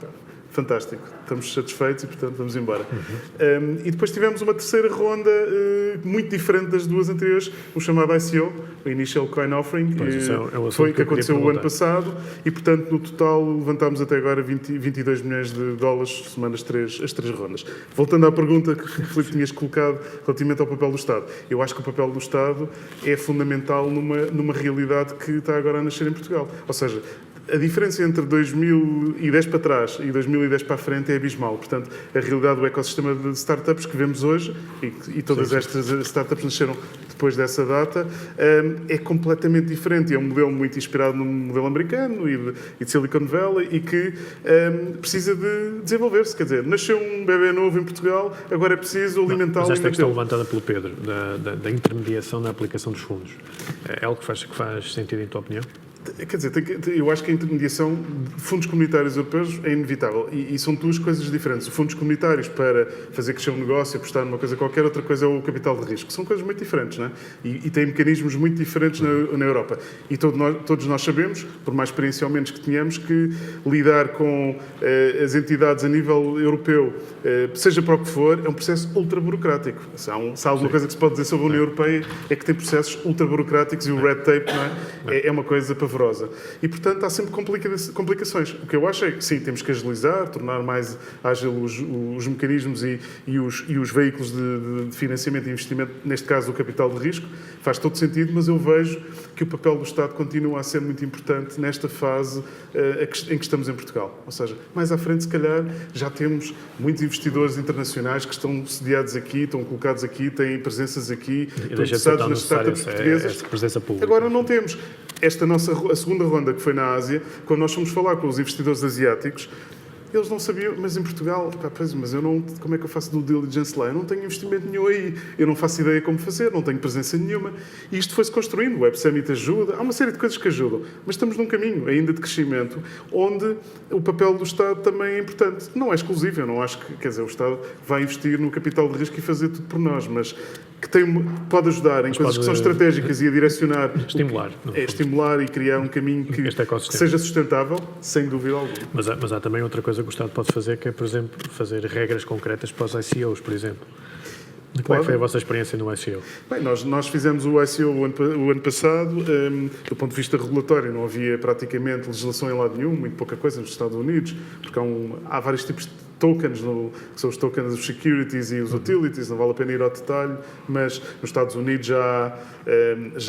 fantástico, estamos satisfeitos e, portanto, vamos embora. E depois tivemos uma terceira ronda muito diferente das 2 anteriores, o chamado ICO, o Initial Coin Offering, que aconteceu o ano passado, e, portanto, no total levantámos até agora 22 milhões de dólares, somando as três rondas. Voltando à pergunta que, Filipe, tinhas colocado relativamente ao papel do Estado, eu acho que o papel do Estado é fundamental numa realidade que está agora a nascer em Portugal. Ou seja, a diferença entre 2010 para trás e 2010 para a frente é abismal. Portanto, a realidade do ecossistema de startups que vemos hoje, e todas estas startups nasceram depois dessa data, é completamente diferente. É um modelo muito inspirado no modelo americano e de Silicon Valley, e que precisa de desenvolver-se. Quer dizer, nasceu um bebê novo em Portugal, agora é preciso alimentá-lo. Mas esta questão levantada pelo Pedro, da intermediação na aplicação dos fundos, é algo que faz sentido, em tua opinião? Quer dizer, eu acho que a intermediação de fundos comunitários europeus é inevitável e são duas coisas diferentes. Os fundos comunitários para fazer crescer um negócio, apostar numa coisa qualquer, outra coisa é o capital de risco. São coisas muito diferentes, não é? E têm mecanismos muito diferentes na Europa. E todos nós sabemos, por mais experiência ou menos que tenhamos, que lidar com as entidades a nível europeu, seja para o que for, é um processo ultra burocrático. Se há alguma coisa que se pode dizer sobre a União Europeia é que tem processos ultra burocráticos e o red tape, não é? É uma coisa pavorosa. E, portanto, há sempre complicações. O que eu acho é que, sim, temos que agilizar, tornar mais ágil os mecanismos e os veículos de financiamento e investimento, neste caso o capital de risco, faz todo sentido, mas eu vejo que o papel do Estado continua a ser muito importante nesta fase em que estamos em Portugal. Ou seja, mais à frente, se calhar, já temos muitos investidores internacionais que estão sediados aqui, estão colocados aqui, têm presenças aqui, estão interessados nas startups portuguesas. Presença pública. Agora não temos. A segunda ronda que foi na Ásia, quando nós fomos falar com os investidores asiáticos, eles não sabiam, mas em Portugal, mas eu não, como é que eu faço due diligence lá? Eu não tenho investimento nenhum aí, eu não faço ideia como fazer, não tenho presença nenhuma. E isto foi-se construindo, o Web Summit ajuda, há uma série de coisas que ajudam, mas estamos num caminho ainda de crescimento, onde o papel do Estado também é importante. Não é exclusivo, eu não acho que, quer dizer, o Estado vai investir no capital de risco e fazer tudo por nós, mas que pode ajudar em coisas que são estratégicas e a direcionar. Estimular. Estimular e criar um caminho que seja sustentável, sem dúvida alguma. Mas há também outra coisa que o Estado pode fazer, que é, por exemplo, fazer regras concretas para os ICOs, por exemplo. Como é que foi a vossa experiência no ICO? Bem, nós fizemos o ICO o ano passado. Do ponto de vista regulatório, não havia praticamente legislação em lado nenhum, muito pouca coisa nos Estados Unidos, porque há vários tipos de tokens, que são os tokens dos securities e os utilities, não vale a pena ir ao detalhe, mas nos Estados Unidos já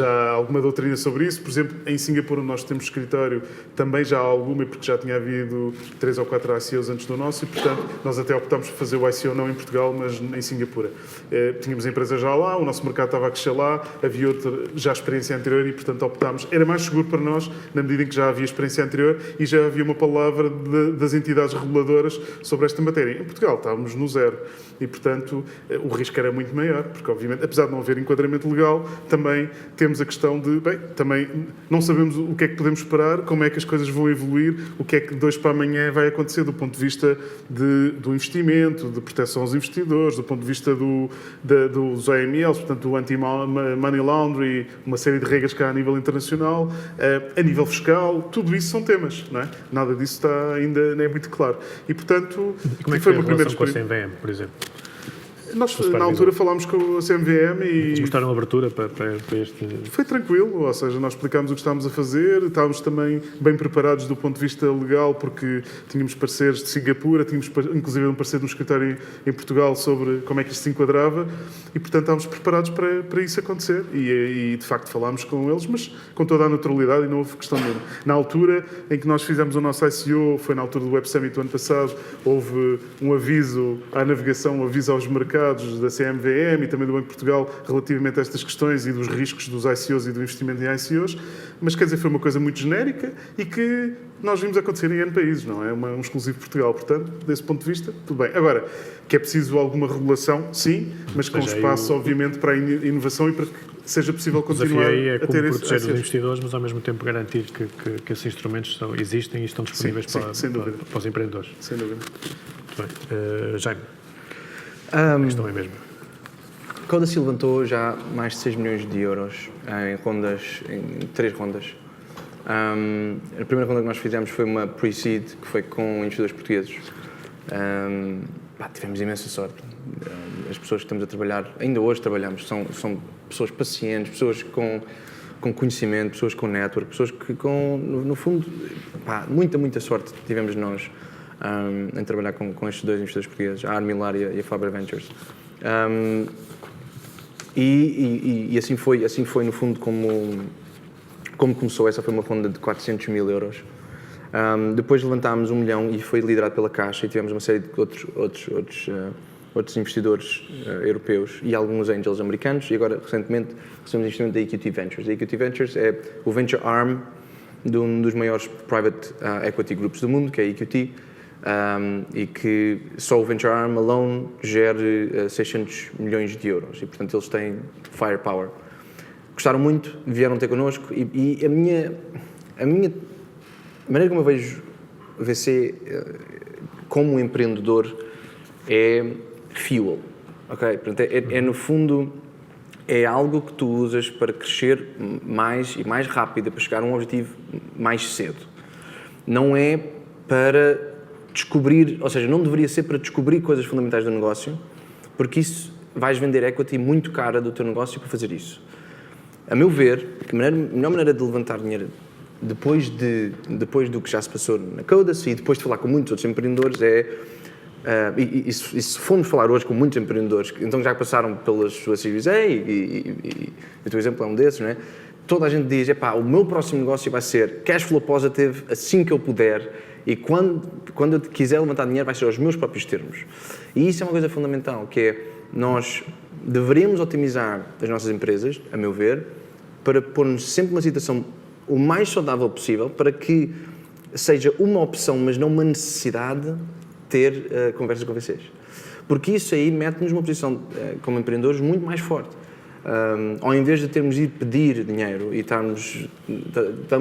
há alguma doutrina sobre isso. Por exemplo, em Singapura, onde nós temos escritório, também já há alguma, porque já tinha havido 3 ou 4 ICOs antes do nosso, e, portanto, nós até optámos por fazer o ICO não em Portugal, mas em Singapura. Tínhamos a empresa já lá, o nosso mercado estava a crescer lá, havia outra já experiência anterior e, portanto, optámos. Era mais seguro para nós, na medida em que já havia experiência anterior e já havia uma palavra das entidades reguladoras sobre esta matéria. Em Portugal estávamos no zero e, portanto, o risco era muito maior, porque, obviamente, apesar de não haver enquadramento legal, também temos a questão de, também não sabemos o que é que podemos esperar, como é que as coisas vão evoluir, o que é que de hoje para amanhã vai acontecer do ponto de vista do investimento, de proteção aos investidores, do ponto de vista dos AMLs, portanto, do anti-money laundering, uma série de regras que há a nível internacional, a nível fiscal, tudo isso são temas, não é? Nada disso está ainda nem é muito claro. E, portanto, como é que foi uma primeira experiência com a CMVM, por exemplo? Nós, na altura, falámos com a CMVM e... Eles mostraram abertura para este... Foi tranquilo, ou seja, nós explicámos o que estávamos a fazer, estávamos também bem preparados do ponto de vista legal, porque tínhamos parceiros de Singapura, tínhamos inclusive um parceiro no escritório em Portugal sobre como é que isto se enquadrava, e, portanto, estávamos preparados para isso acontecer. E, de facto, falámos com eles, mas com toda a naturalidade e não houve questão nenhuma. Na altura em que nós fizemos o nosso ICO, foi na altura do Web Summit do ano passado, houve um aviso à navegação, um aviso aos mercados da CMVM e também do Banco de Portugal relativamente a estas questões e dos riscos dos ICOs e do investimento em ICOs, mas, quer dizer, foi uma coisa muito genérica e que nós vimos acontecer em N países, não é um exclusivo de Portugal. Portanto, desse ponto de vista, tudo bem. Agora, que é preciso alguma regulação, sim, mas com espaço, obviamente, para a inovação e para que seja possível continuar a ter esse... proteger os ICOs. investidores, mas ao mesmo tempo garantir que esses instrumentos existem e estão disponíveis para os empreendedores. Sem dúvida. Muito bem. Jaime, a questão é mesmo. A Codacy levantou já mais de 6 milhões de euros em 3 rondas. A primeira ronda que nós fizemos foi uma pre-seed, que foi com investidores portugueses. Tivemos imensa sorte. As pessoas que estamos a trabalhar, ainda hoje trabalhamos, são pessoas pacientes, pessoas com conhecimento, pessoas com network, pessoas que no fundo, muita sorte tivemos nós em trabalhar com estes 2 investidores portugueses, a Armilar e a Faber Ventures. E assim foi no fundo como começou. Essa foi uma ronda de 400 mil euros. Depois levantámos 1 milhão e foi liderado pela Caixa e tivemos uma série de outros investidores europeus e alguns angels americanos, e agora recentemente recebemos investimento da EQT Ventures. A EQT Ventures é o venture arm de um dos maiores private equity groups do mundo, que é a EQT, e que só o venture arm alone gera 600 milhões de euros e, portanto, eles têm firepower. Gostaram muito, vieram ter connosco e a maneira como eu vejo o VC como um empreendedor é fuel, ok? Portanto, no fundo, é algo que tu usas para crescer mais e mais rápido, para chegar a um objetivo mais cedo. Não é para descobrir, ou seja, não deveria ser para descobrir coisas fundamentais do negócio, porque isso vais vender equity muito cara do teu negócio para fazer isso. A meu ver, a melhor maneira de levantar dinheiro depois do que já se passou na Codacy e depois de falar com muitos outros empreendedores e se formos falar hoje com muitos empreendedores, então já passaram pelas suas Series A e o teu exemplo é um desses, não é? Toda a gente diz, o meu próximo negócio vai ser cash flow positive assim que eu puder e quando eu quiser levantar dinheiro vai ser aos meus próprios termos. E isso é uma coisa fundamental, que é nós deveríamos otimizar as nossas empresas, a meu ver, para pôr-nos sempre numa situação o mais saudável possível, para que seja uma opção, mas não uma necessidade, ter conversas com vocês. Porque isso aí mete-nos numa posição, como empreendedores, muito mais forte. Ao invés de termos de ir pedir dinheiro e vamos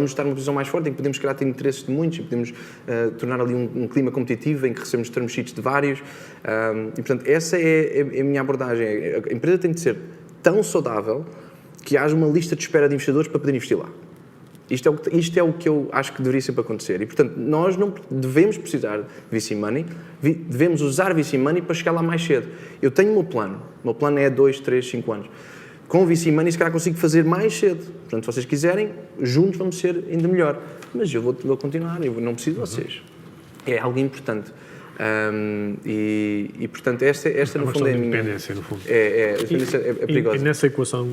estar numa posição mais forte em que podemos criar ter interesses de muitos e podemos tornar ali um clima competitivo em que recebemos term sheets de vários. E, portanto, essa é a minha abordagem. A empresa tem de ser tão saudável que haja uma lista de espera de investidores para poder investir lá. Isto é o que eu acho que deveria sempre acontecer. E, portanto, nós não devemos precisar de VC Money, devemos usar VC Money para chegar lá mais cedo. Eu tenho o meu plano. O meu plano é 2, 3, 5 anos. Com o VC Money, se calhar consigo fazer mais cedo. Portanto, se vocês quiserem, juntos vamos ser ainda melhor. Mas eu vou continuar, eu não preciso de vocês. É algo importante. Portanto, esta no fundo é a minha... independência, no fundo. A dependência é perigosa. E nessa equação,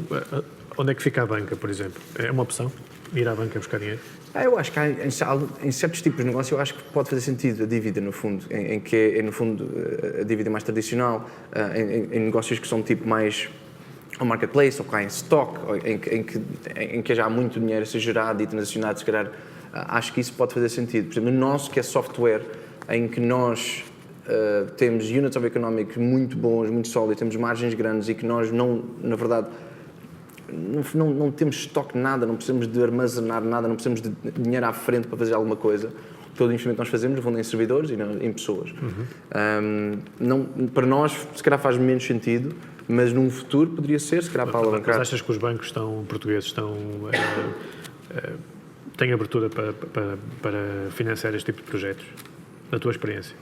onde é que fica a banca, por exemplo? É uma opção? Ir à banca buscar dinheiro? Eu acho que em certos tipos de negócio eu acho que pode fazer sentido a dívida, no fundo, em que é, no fundo, a dívida mais tradicional, em negócios que são tipo mais ao marketplace, ou cá em stock, em que já há muito dinheiro a ser gerado e transacionado, se calhar, acho que isso pode fazer sentido. Por exemplo, no nosso, que é software, em que nós temos units of economics muito bons, muito sólidos, temos margens grandes e que nós não, na verdade, não temos estoque nada, não precisamos de armazenar nada, não precisamos de dinheiro à frente para fazer alguma coisa. Todo o investimento que nós fazemos vão em servidores e não em pessoas. Para nós, se calhar faz menos sentido, mas num futuro poderia ser, se calhar, para alavancar. Mas achas que os bancos portugueses têm abertura para financiar este tipo de projetos, na tua experiência?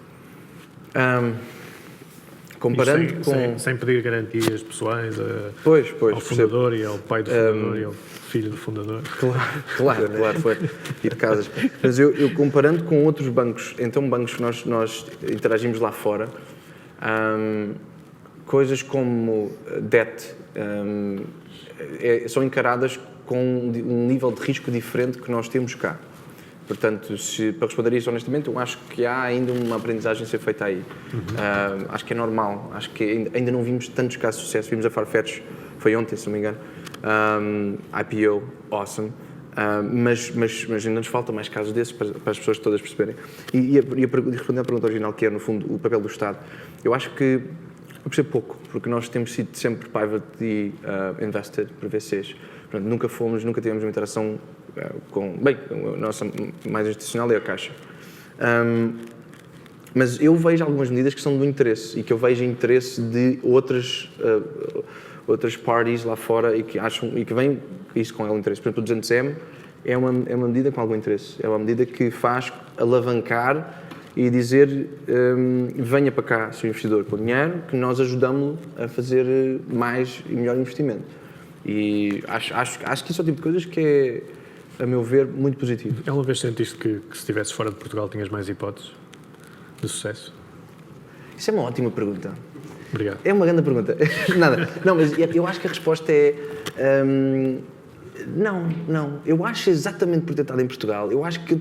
Comparando sem pedir garantias pessoais ao fundador percebo. E ao pai do fundador e ao filho do fundador. Claro, foi ir de casas. Mas eu comparando com outros bancos, então bancos que nós interagimos lá fora, coisas como debt são encaradas com um nível de risco diferente que nós temos cá. Portanto, para responder isso honestamente, eu acho que há ainda uma aprendizagem a ser feita aí. Acho que é normal. Acho que ainda não vimos tantos casos de sucesso. Vimos a Farfetch, foi ontem, se não me engano. IPO, awesome. Mas ainda nos falta mais casos desses para as pessoas todas perceberem. E respondendo à pergunta original, que é, no fundo, o papel do Estado, eu acho que eu percebo pouco, porque nós temos sido sempre private invested por VCs. Portanto, nunca tivemos uma interação a nossa mais institucional é a Caixa. Mas eu vejo algumas medidas que são do interesse e que eu vejo interesse de outras parties lá fora e que acham e que vêm isso com algum interesse. Por exemplo, o 200M é uma medida com algum interesse. É uma medida que faz alavancar e dizer venha para cá, seu investidor, com dinheiro, que nós ajudamos a fazer mais e melhor investimento. E acho que isso é o tipo de coisas que é, a meu ver, muito positivo. Alguma vez sentiste que se estivesses fora de Portugal tinhas mais hipóteses de sucesso? Isso é uma ótima pergunta. Obrigado. É uma grande pergunta. Nada. Não, mas eu acho que a resposta é... não. Eu acho exatamente por ter estado em Portugal. Eu acho que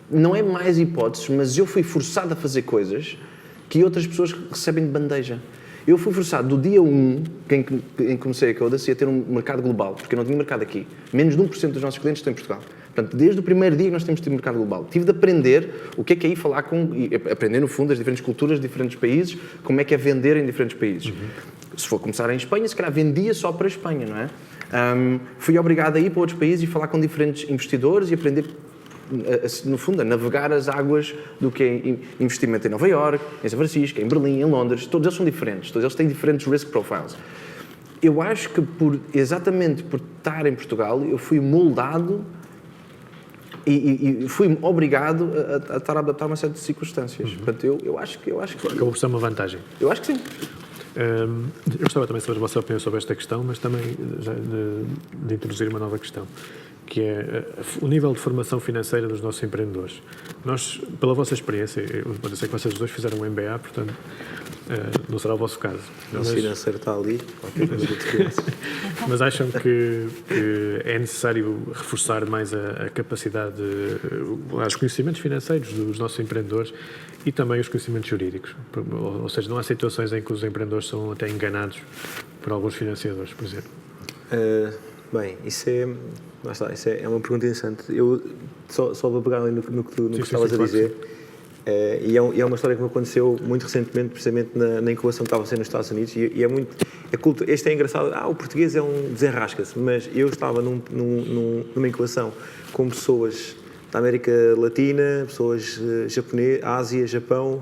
não é mais hipóteses, mas eu fui forçado a fazer coisas que outras pessoas recebem de bandeja. Eu fui forçado do dia 1, em que comecei a Codacy, a ter um mercado global, porque eu não tinha mercado aqui. Menos de 1% dos nossos clientes estão em Portugal. Portanto, desde o primeiro dia que nós temos tido mercado global. Tive de aprender o que é aí falar aprender, no fundo, as diferentes culturas de diferentes países, como é que é vender em diferentes países. Se for começar em Espanha, se calhar vendia só para a Espanha, não é? Fui obrigado a ir para outros países e falar com diferentes investidores e aprender, no fundo, a navegar as águas do que é investimento em Nova Iorque, em São Francisco, em Berlim, em Londres. Todos eles são diferentes, todos eles têm diferentes risk profiles. Eu acho que exatamente por estar em Portugal, eu fui moldado e fui obrigado a estar a adaptar a uma série de circunstâncias. Portanto, eu acho que Acabou por ser uma vantagem. eu acho que sim. Eu gostava também de saber a vossa opinião sobre esta questão, mas também de introduzir uma nova questão, que é o nível de formação financeira dos nossos empreendedores. Nós, pela vossa experiência, eu sei que vocês dois fizeram um MBA, portanto, não será o vosso caso. O nosso financeiro está ali, qualquer coisa que te conheça. Mas acham que é necessário reforçar mais a capacidade, os conhecimentos financeiros dos nossos empreendedores e também os conhecimentos jurídicos? Ou seja, não há situações em que os empreendedores são até enganados por alguns financiadores, por exemplo? Bem, isso é uma pergunta interessante. Eu só vou pegar ali no que tu estavas a dizer. E é uma história que me aconteceu muito recentemente, precisamente na incubação que estava a ser nos Estados Unidos, e é muito... Este é engraçado, o português é um desenrasca-se, mas eu estava numa incubação com pessoas da América Latina, pessoas japonesas, Ásia, Japão,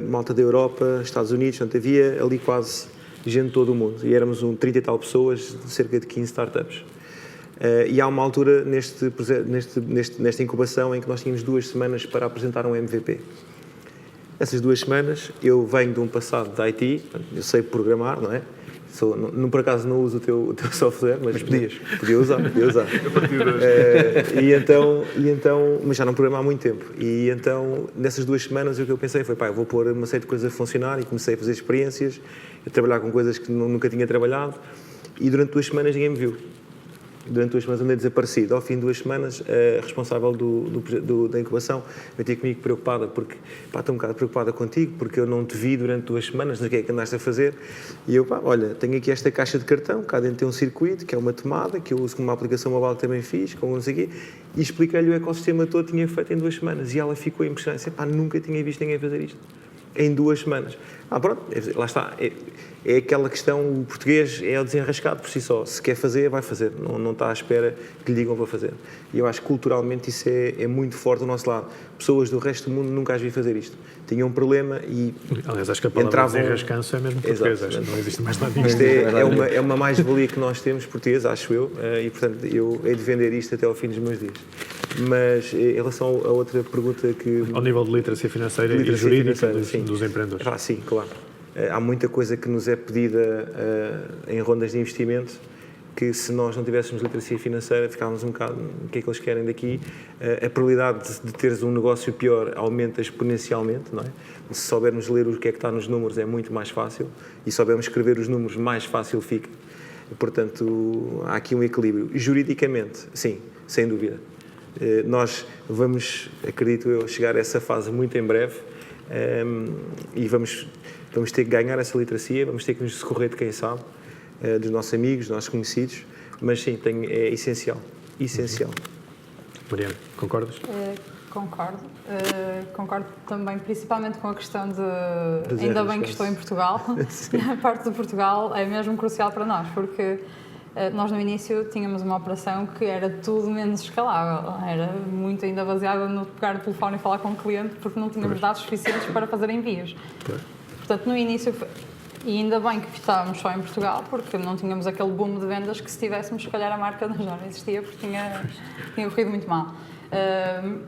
malta da Europa, Estados Unidos, portanto havia ali quase gente de todo o mundo, e éramos 30 e tal pessoas, de cerca de 15 startups. E há uma altura nesta incubação em que nós tínhamos 2 semanas para apresentar um MVP. Essas 2 semanas eu venho de um passado de IT, eu sei programar, não é? Por acaso não uso o teu software, mas podia usar. Mas já não programo há muito tempo. E então, nessas 2 semanas, o que eu pensei foi, eu vou pôr uma série de coisas a funcionar, e comecei a fazer experiências, a trabalhar com coisas que nunca tinha trabalhado, e durante 2 semanas ninguém me viu. Durante 2 semanas andei desaparecido. Ao fim de 2 semanas, a responsável da incubação veio ter comigo preocupada, porque estou um bocado preocupada contigo, porque eu não te vi durante 2 semanas, o que é que andaste a fazer? E eu, olha, tenho aqui esta caixa de cartão, cá dentro tem um circuito, que é uma tomada, que eu uso como uma aplicação mobile que também fiz, com não sei o quê, e expliquei-lhe o ecossistema todo que tinha feito em 2 semanas. E ela ficou impressionada, nunca tinha visto ninguém fazer isto. Em 2 semanas. Pronto, lá está. É aquela questão, o português é o desenrascado por si só. Se quer fazer, vai fazer. Não está à espera que lhe digam para fazer. E eu acho que culturalmente isso é muito forte do nosso lado. Pessoas do resto do mundo nunca as vi fazer isto. Tinham um problema e aliás, acho que a palavra desenrascanço é mesmo português. Acho que não existe mais nada disto. Isto é uma mais-valia que nós temos, português, acho eu, e portanto eu hei de vender isto até ao fim dos meus dias. Mas em relação a outra pergunta que... Ao nível de literacia financeira e jurídica dos empreendedores. Sim, claro. Há muita coisa que nos é pedida em rondas de investimento, que se nós não tivéssemos literacia financeira, ficávamos um bocado, o que é que eles querem daqui? A probabilidade de teres um negócio pior aumenta exponencialmente, não é? Se soubermos ler o que é que está nos números é muito mais fácil, e se soubermos escrever os números mais fácil fica. Portanto, há aqui um equilíbrio. Juridicamente, sim, sem dúvida. Nós vamos, acredito eu, chegar a essa fase muito em breve, e vamos ter que ganhar essa literacia, vamos ter que nos socorrer de quem sabe, dos nossos amigos, dos nossos conhecidos, mas sim, é essencial. Mariana, concordas? Concordo. Concordo também, principalmente com a questão de ainda bem que estou em Portugal. A parte de Portugal é mesmo crucial para nós, porque nós no início tínhamos uma operação que era tudo menos escalável. Era muito ainda baseada no pegar o telefone e falar com o cliente, porque não tínhamos dados suficientes para fazer envios. Portanto, no início, e ainda bem que estávamos só em Portugal, porque não tínhamos aquele boom de vendas que se tivéssemos, se calhar a marca já não existia, porque tinha corrido muito mal.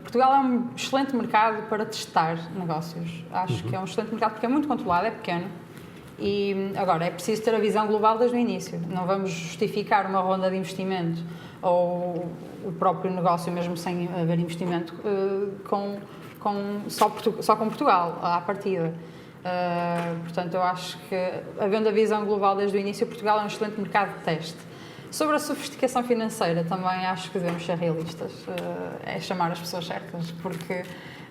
Portugal é um excelente mercado para testar negócios. Acho que é um excelente mercado porque é muito controlado, é pequeno. E agora, é preciso ter a visão global desde o início. Não vamos justificar uma ronda de investimento ou o próprio negócio, mesmo sem haver investimento, só com Portugal, à partida. Portanto, eu acho que, havendo a visão global desde o início, Portugal é um excelente mercado de teste. Sobre a sofisticação financeira, também acho que devemos ser realistas. É chamar as pessoas certas, porque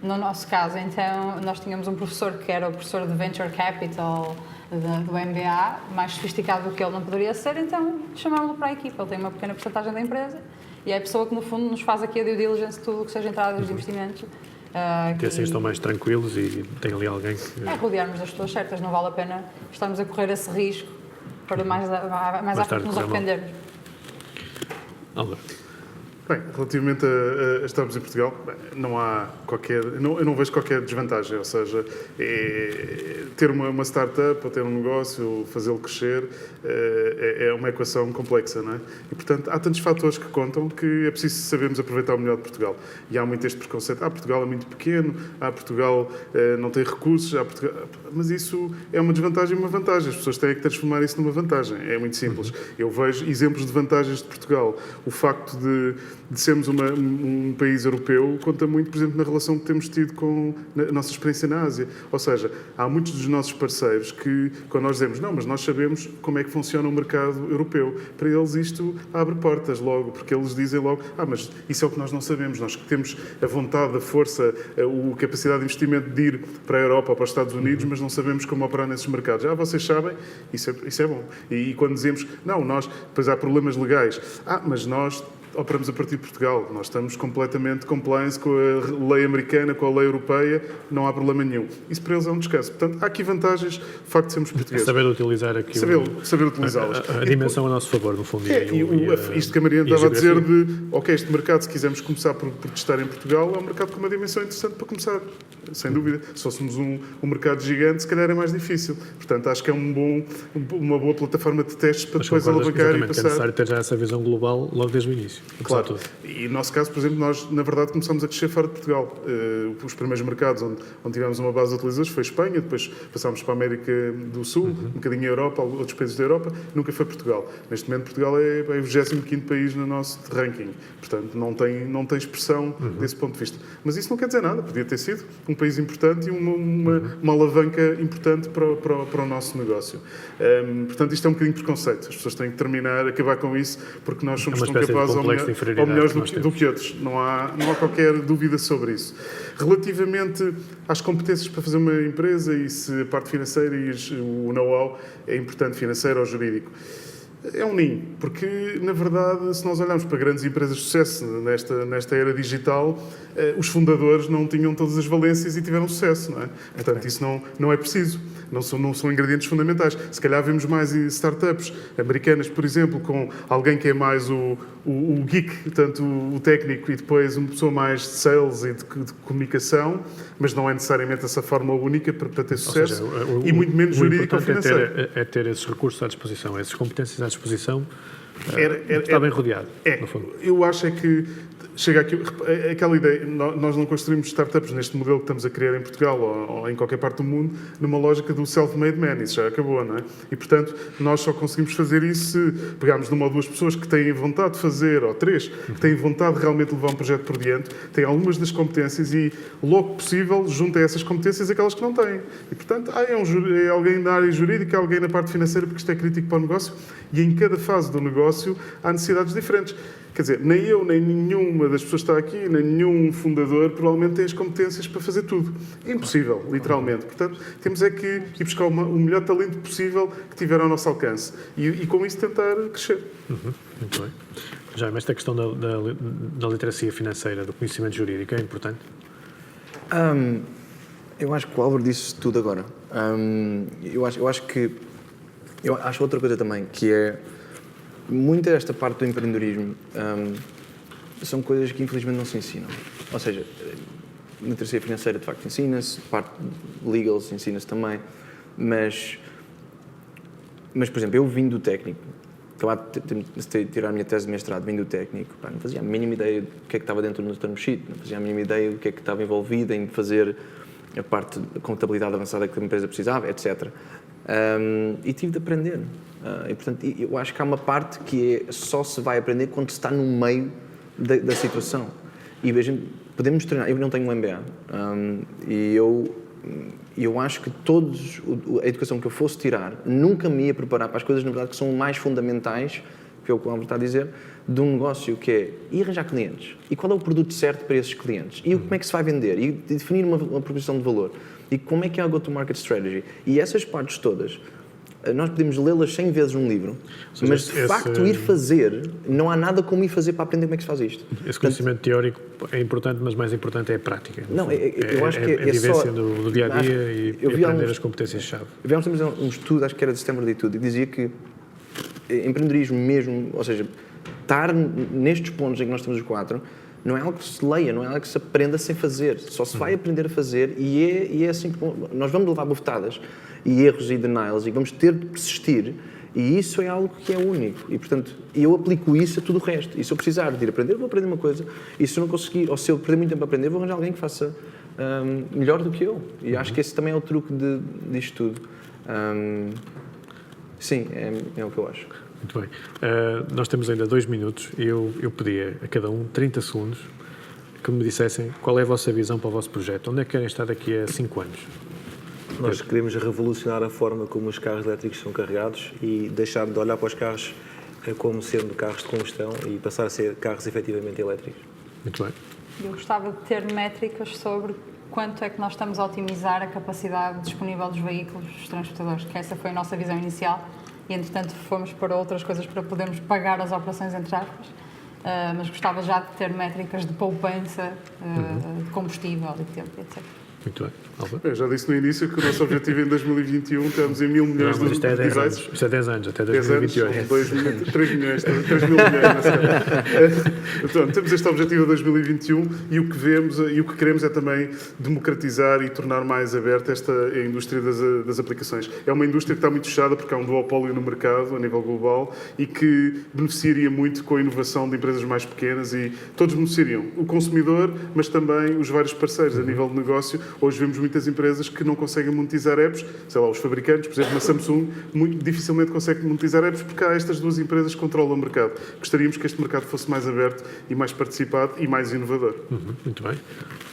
no nosso caso, então, nós tínhamos um professor que era o professor de Venture Capital do MBA, mais sofisticado do que ele não poderia ser, então chamámos-lo para a equipa. Ele tem uma pequena porcentagem da empresa e é a pessoa que, no fundo, nos faz aqui a due diligence de tudo o que seja entradas de investimentos. Que assim estão mais tranquilos e tem ali alguém que... É rodearmos das pessoas certas, não vale a pena estarmos a correr esse risco para mais à frente nos arrependermos. Álvaro. Bem, relativamente a startups em Portugal, não há qualquer, eu não vejo qualquer desvantagem, ou seja, ter uma startup ou ter um negócio, ou fazê-lo crescer, é uma equação complexa, não é? E, portanto, há tantos fatores que contam que é preciso sabermos aproveitar o melhor de Portugal. E há muito este preconceito, Portugal é muito pequeno, Portugal não tem recursos, mas isso é uma desvantagem e uma vantagem. As pessoas têm que transformar isso numa vantagem. É muito simples. Eu vejo exemplos de vantagens de Portugal. O facto de sermos um país europeu conta muito, por exemplo, na relação que temos tido com a nossa experiência na Ásia. Ou seja, há muitos dos nossos parceiros que, quando nós dizemos, não, mas nós sabemos como é que funciona o mercado europeu, para eles isto abre portas logo, porque eles dizem logo, mas isso é o que nós não sabemos. Nós que temos a vontade, a força, a capacidade de investimento de ir para a Europa ou para os Estados Unidos, mas não sabemos como operar nesses mercados. Vocês sabem, isso é bom. E quando dizemos, não, depois há problemas legais, mas nós operamos a partir de Portugal. Nós estamos completamente compliance com a lei americana, com a lei europeia, não há problema nenhum. Isso para eles é um descanso. Portanto, há aqui vantagens, o facto de sermos portugueses. Saber utilizar aqui saber utilizá-las. A dimensão a nosso favor, no fundo. Isto que a Mariana estava a dizer este mercado, se quisermos começar por testar em Portugal, é um mercado com uma dimensão interessante para começar, sem dúvida. Se fôssemos um mercado gigante, se calhar é mais difícil. Portanto, acho que é uma boa plataforma de testes para depois alavancar e passar. É necessário ter já essa visão global logo desde o início. Claro. E no nosso caso, por exemplo, nós, na verdade, começamos a crescer fora de Portugal. Os primeiros mercados onde tivemos uma base de utilizadores foi a Espanha, depois passámos para a América do Sul, um bocadinho a Europa, outros países da Europa, nunca foi Portugal. Neste momento, Portugal é o 25º país no nosso ranking. Portanto, não tem expressão desse ponto de vista. Mas isso não quer dizer nada. Podia ter sido um país importante e uma alavanca importante para o nosso negócio. Portanto, isto é um bocadinho de preconceito. As pessoas têm que acabar com isso, porque nós somos tão capazes ou melhores do que outros. Não há qualquer dúvida sobre isso. Relativamente às competências para fazer uma empresa e se a parte financeira e o know-how é importante, financeiro ou jurídico. É um ninho, porque, na verdade, se nós olharmos para grandes empresas de sucesso nesta era digital, os fundadores não tinham todas as valências e tiveram sucesso, não é? Portanto, isso não é preciso, não são ingredientes fundamentais. Se calhar vemos mais startups americanas, por exemplo, com alguém que é mais o geek, portanto, o técnico, e depois uma pessoa mais de sales e de comunicação, mas não é necessariamente essa fórmula única para ter sucesso, e muito menos jurídico ou financeiro. É ter esses recursos à disposição, essas competências à disposição, está bem rodeado, no fundo. Eu acho que chega aqui aquela ideia, nós não construímos startups neste modelo que estamos a criar em Portugal ou em qualquer parte do mundo, numa lógica do self-made man, isso já acabou, não é? E, portanto, nós só conseguimos fazer isso se pegarmos numa ou duas pessoas que têm vontade de fazer, ou três, que têm vontade de realmente levar um projeto por diante, têm algumas das competências e, logo possível, junta a essas competências aquelas que não têm. E, portanto, é alguém na área jurídica, alguém na parte financeira, porque isto é crítico para o negócio, e em cada fase do negócio há necessidades diferentes. Quer dizer, nem eu, nem nenhuma das pessoas que está aqui, nem nenhum fundador provavelmente tem as competências para fazer tudo. É impossível, literalmente. Portanto, temos é que ir buscar o melhor talento possível que tiver ao nosso alcance e com isso tentar crescer. Muito bem. Já, mas esta questão da literacia financeira, do conhecimento jurídico, é importante? Eu acho que o Álvaro disse tudo agora. Eu acho outra coisa também, que é muita desta parte do empreendedorismo são coisas que infelizmente não se ensinam. Ou seja, literacia financeira de facto ensina-se, parte legal ensina-se também, mas por exemplo, eu vim do técnico, acabei de tirar a minha tese de mestrado, vim do técnico, não fazia a mínima ideia do que é que estava dentro do term sheet, não fazia a mínima ideia do que é que estava envolvido em fazer a parte de contabilidade avançada que a empresa precisava, etc. E tive de aprender. E, portanto, eu acho que há uma parte que só se vai aprender quando se está no meio da situação. E podemos treinar. Eu não tenho um MBA. E eu acho que a educação que eu fosse tirar nunca me ia preparar para as coisas, na verdade, que são mais fundamentais, que é o que o Álvaro está a dizer, de um negócio que é ir arranjar clientes. E qual é o produto certo para esses clientes? E como é que se vai vender? E definir uma proposição de valor. E como é que é a go-to-market strategy? E essas partes todas, nós podemos lê-las 100 vezes num livro, mas de facto ir fazer, não há nada como ir fazer para aprender como é que se faz isto. Esse conhecimento teórico é importante, mas mais importante é a prática. Não, eu acho que a vivência do dia-a-dia e aprender as competências-chave. Vi há uns tempos um estudo, acho que era de Stanford e tudo, e dizia que empreendedorismo mesmo, ou seja, estar nestes pontos em que nós estamos os 4 não é algo que se leia, não é algo que se aprenda sem fazer. Só se vai aprender a fazer e é assim que nós vamos levar bofetadas e erros e denials e vamos ter de persistir. E isso é algo que é único. E, portanto, eu aplico isso a tudo o resto. E se eu precisar de ir aprender, vou aprender uma coisa. E se eu não conseguir, ou se eu perder muito tempo a aprender, vou arranjar alguém que faça melhor do que eu. E acho que esse também é o truque disto tudo. Sim, é o que eu acho. Muito bem. Nós temos ainda 2 minutos e eu pedia a cada um 30 segundos que me dissessem qual é a vossa visão para o vosso projeto. Onde é que querem estar daqui a 5 anos? Nós queremos revolucionar a forma como os carros elétricos são carregados e deixar de olhar para os carros como sendo carros de combustão e passar a ser carros efetivamente elétricos. Muito bem. Eu gostava de ter métricas sobre quanto é que nós estamos a otimizar a capacidade disponível dos veículos, dos transportadores, que essa foi a nossa visão inicial e, entretanto, fomos para outras coisas para podermos pagar as operações, entre aspas, mas gostava já de ter métricas de poupança, de combustível e de tempo, etc. Muito bem. Alba? Eu já disse no início que o nosso objetivo em 2021 estamos em 1.000 milhões Não, mas de isto é 10 devices. anos. Isto é 10 anos, até 10 anos, 2028. 3 milhões, 3 mil milhões. Então, temos este objetivo a 2021 e o que vemos e o que queremos é também democratizar e tornar mais aberta a indústria das aplicações. É uma indústria que está muito fechada porque há um duopólio no mercado a nível global e que beneficiaria muito com a inovação de empresas mais pequenas e todos beneficiariam. O consumidor, mas também os vários parceiros a nível de negócio. Hoje vemos muitas empresas que não conseguem monetizar apps, sei lá, os fabricantes, por exemplo, a Samsung, muito dificilmente consegue monetizar apps porque há estas duas empresas que controlam o mercado. Gostaríamos que este mercado fosse mais aberto e mais participado e mais inovador. Muito bem.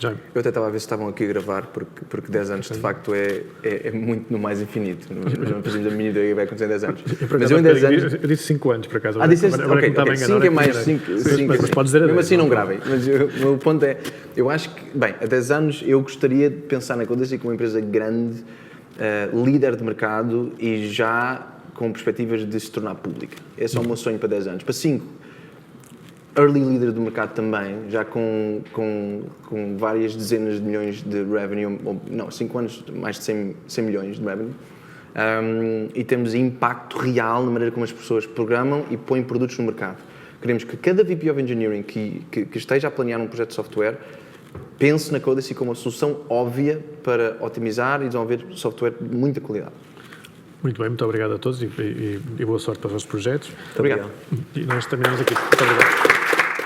Já. Eu até estava a ver se estavam aqui a gravar, porque 10 anos de facto é muito no mais infinito. Não fazemos a mínima ideia que vai acontecer em 10 anos. Mas eu em 10 anos. Eu disse 5 anos, por acaso. Disseste? Agora Ok, que me estava a 5 é mais 5. Mas podes dizer a 10. Mesmo assim não gravem. Mas o meu ponto é, eu acho que, bem, a 10 anos eu gostaria de pensar na Codacy como uma empresa grande, líder de mercado e já com perspectivas de se tornar pública. Esse é o meu sonho para 10 anos. Para 5, early leader do mercado também, já com várias dezenas de milhões de revenue, ou, não, 5 anos, mais de 100 milhões de revenue. E temos impacto real na maneira como as pessoas programam e põem produtos no mercado. Queremos que cada VP of Engineering que esteja a planear um projeto de software pense na Codacy como uma solução óbvia para otimizar e desenvolver software de muita qualidade. Muito bem, muito obrigado a todos e boa sorte para os vossos projetos. Muito obrigado. E nós terminamos aqui. Muito obrigado.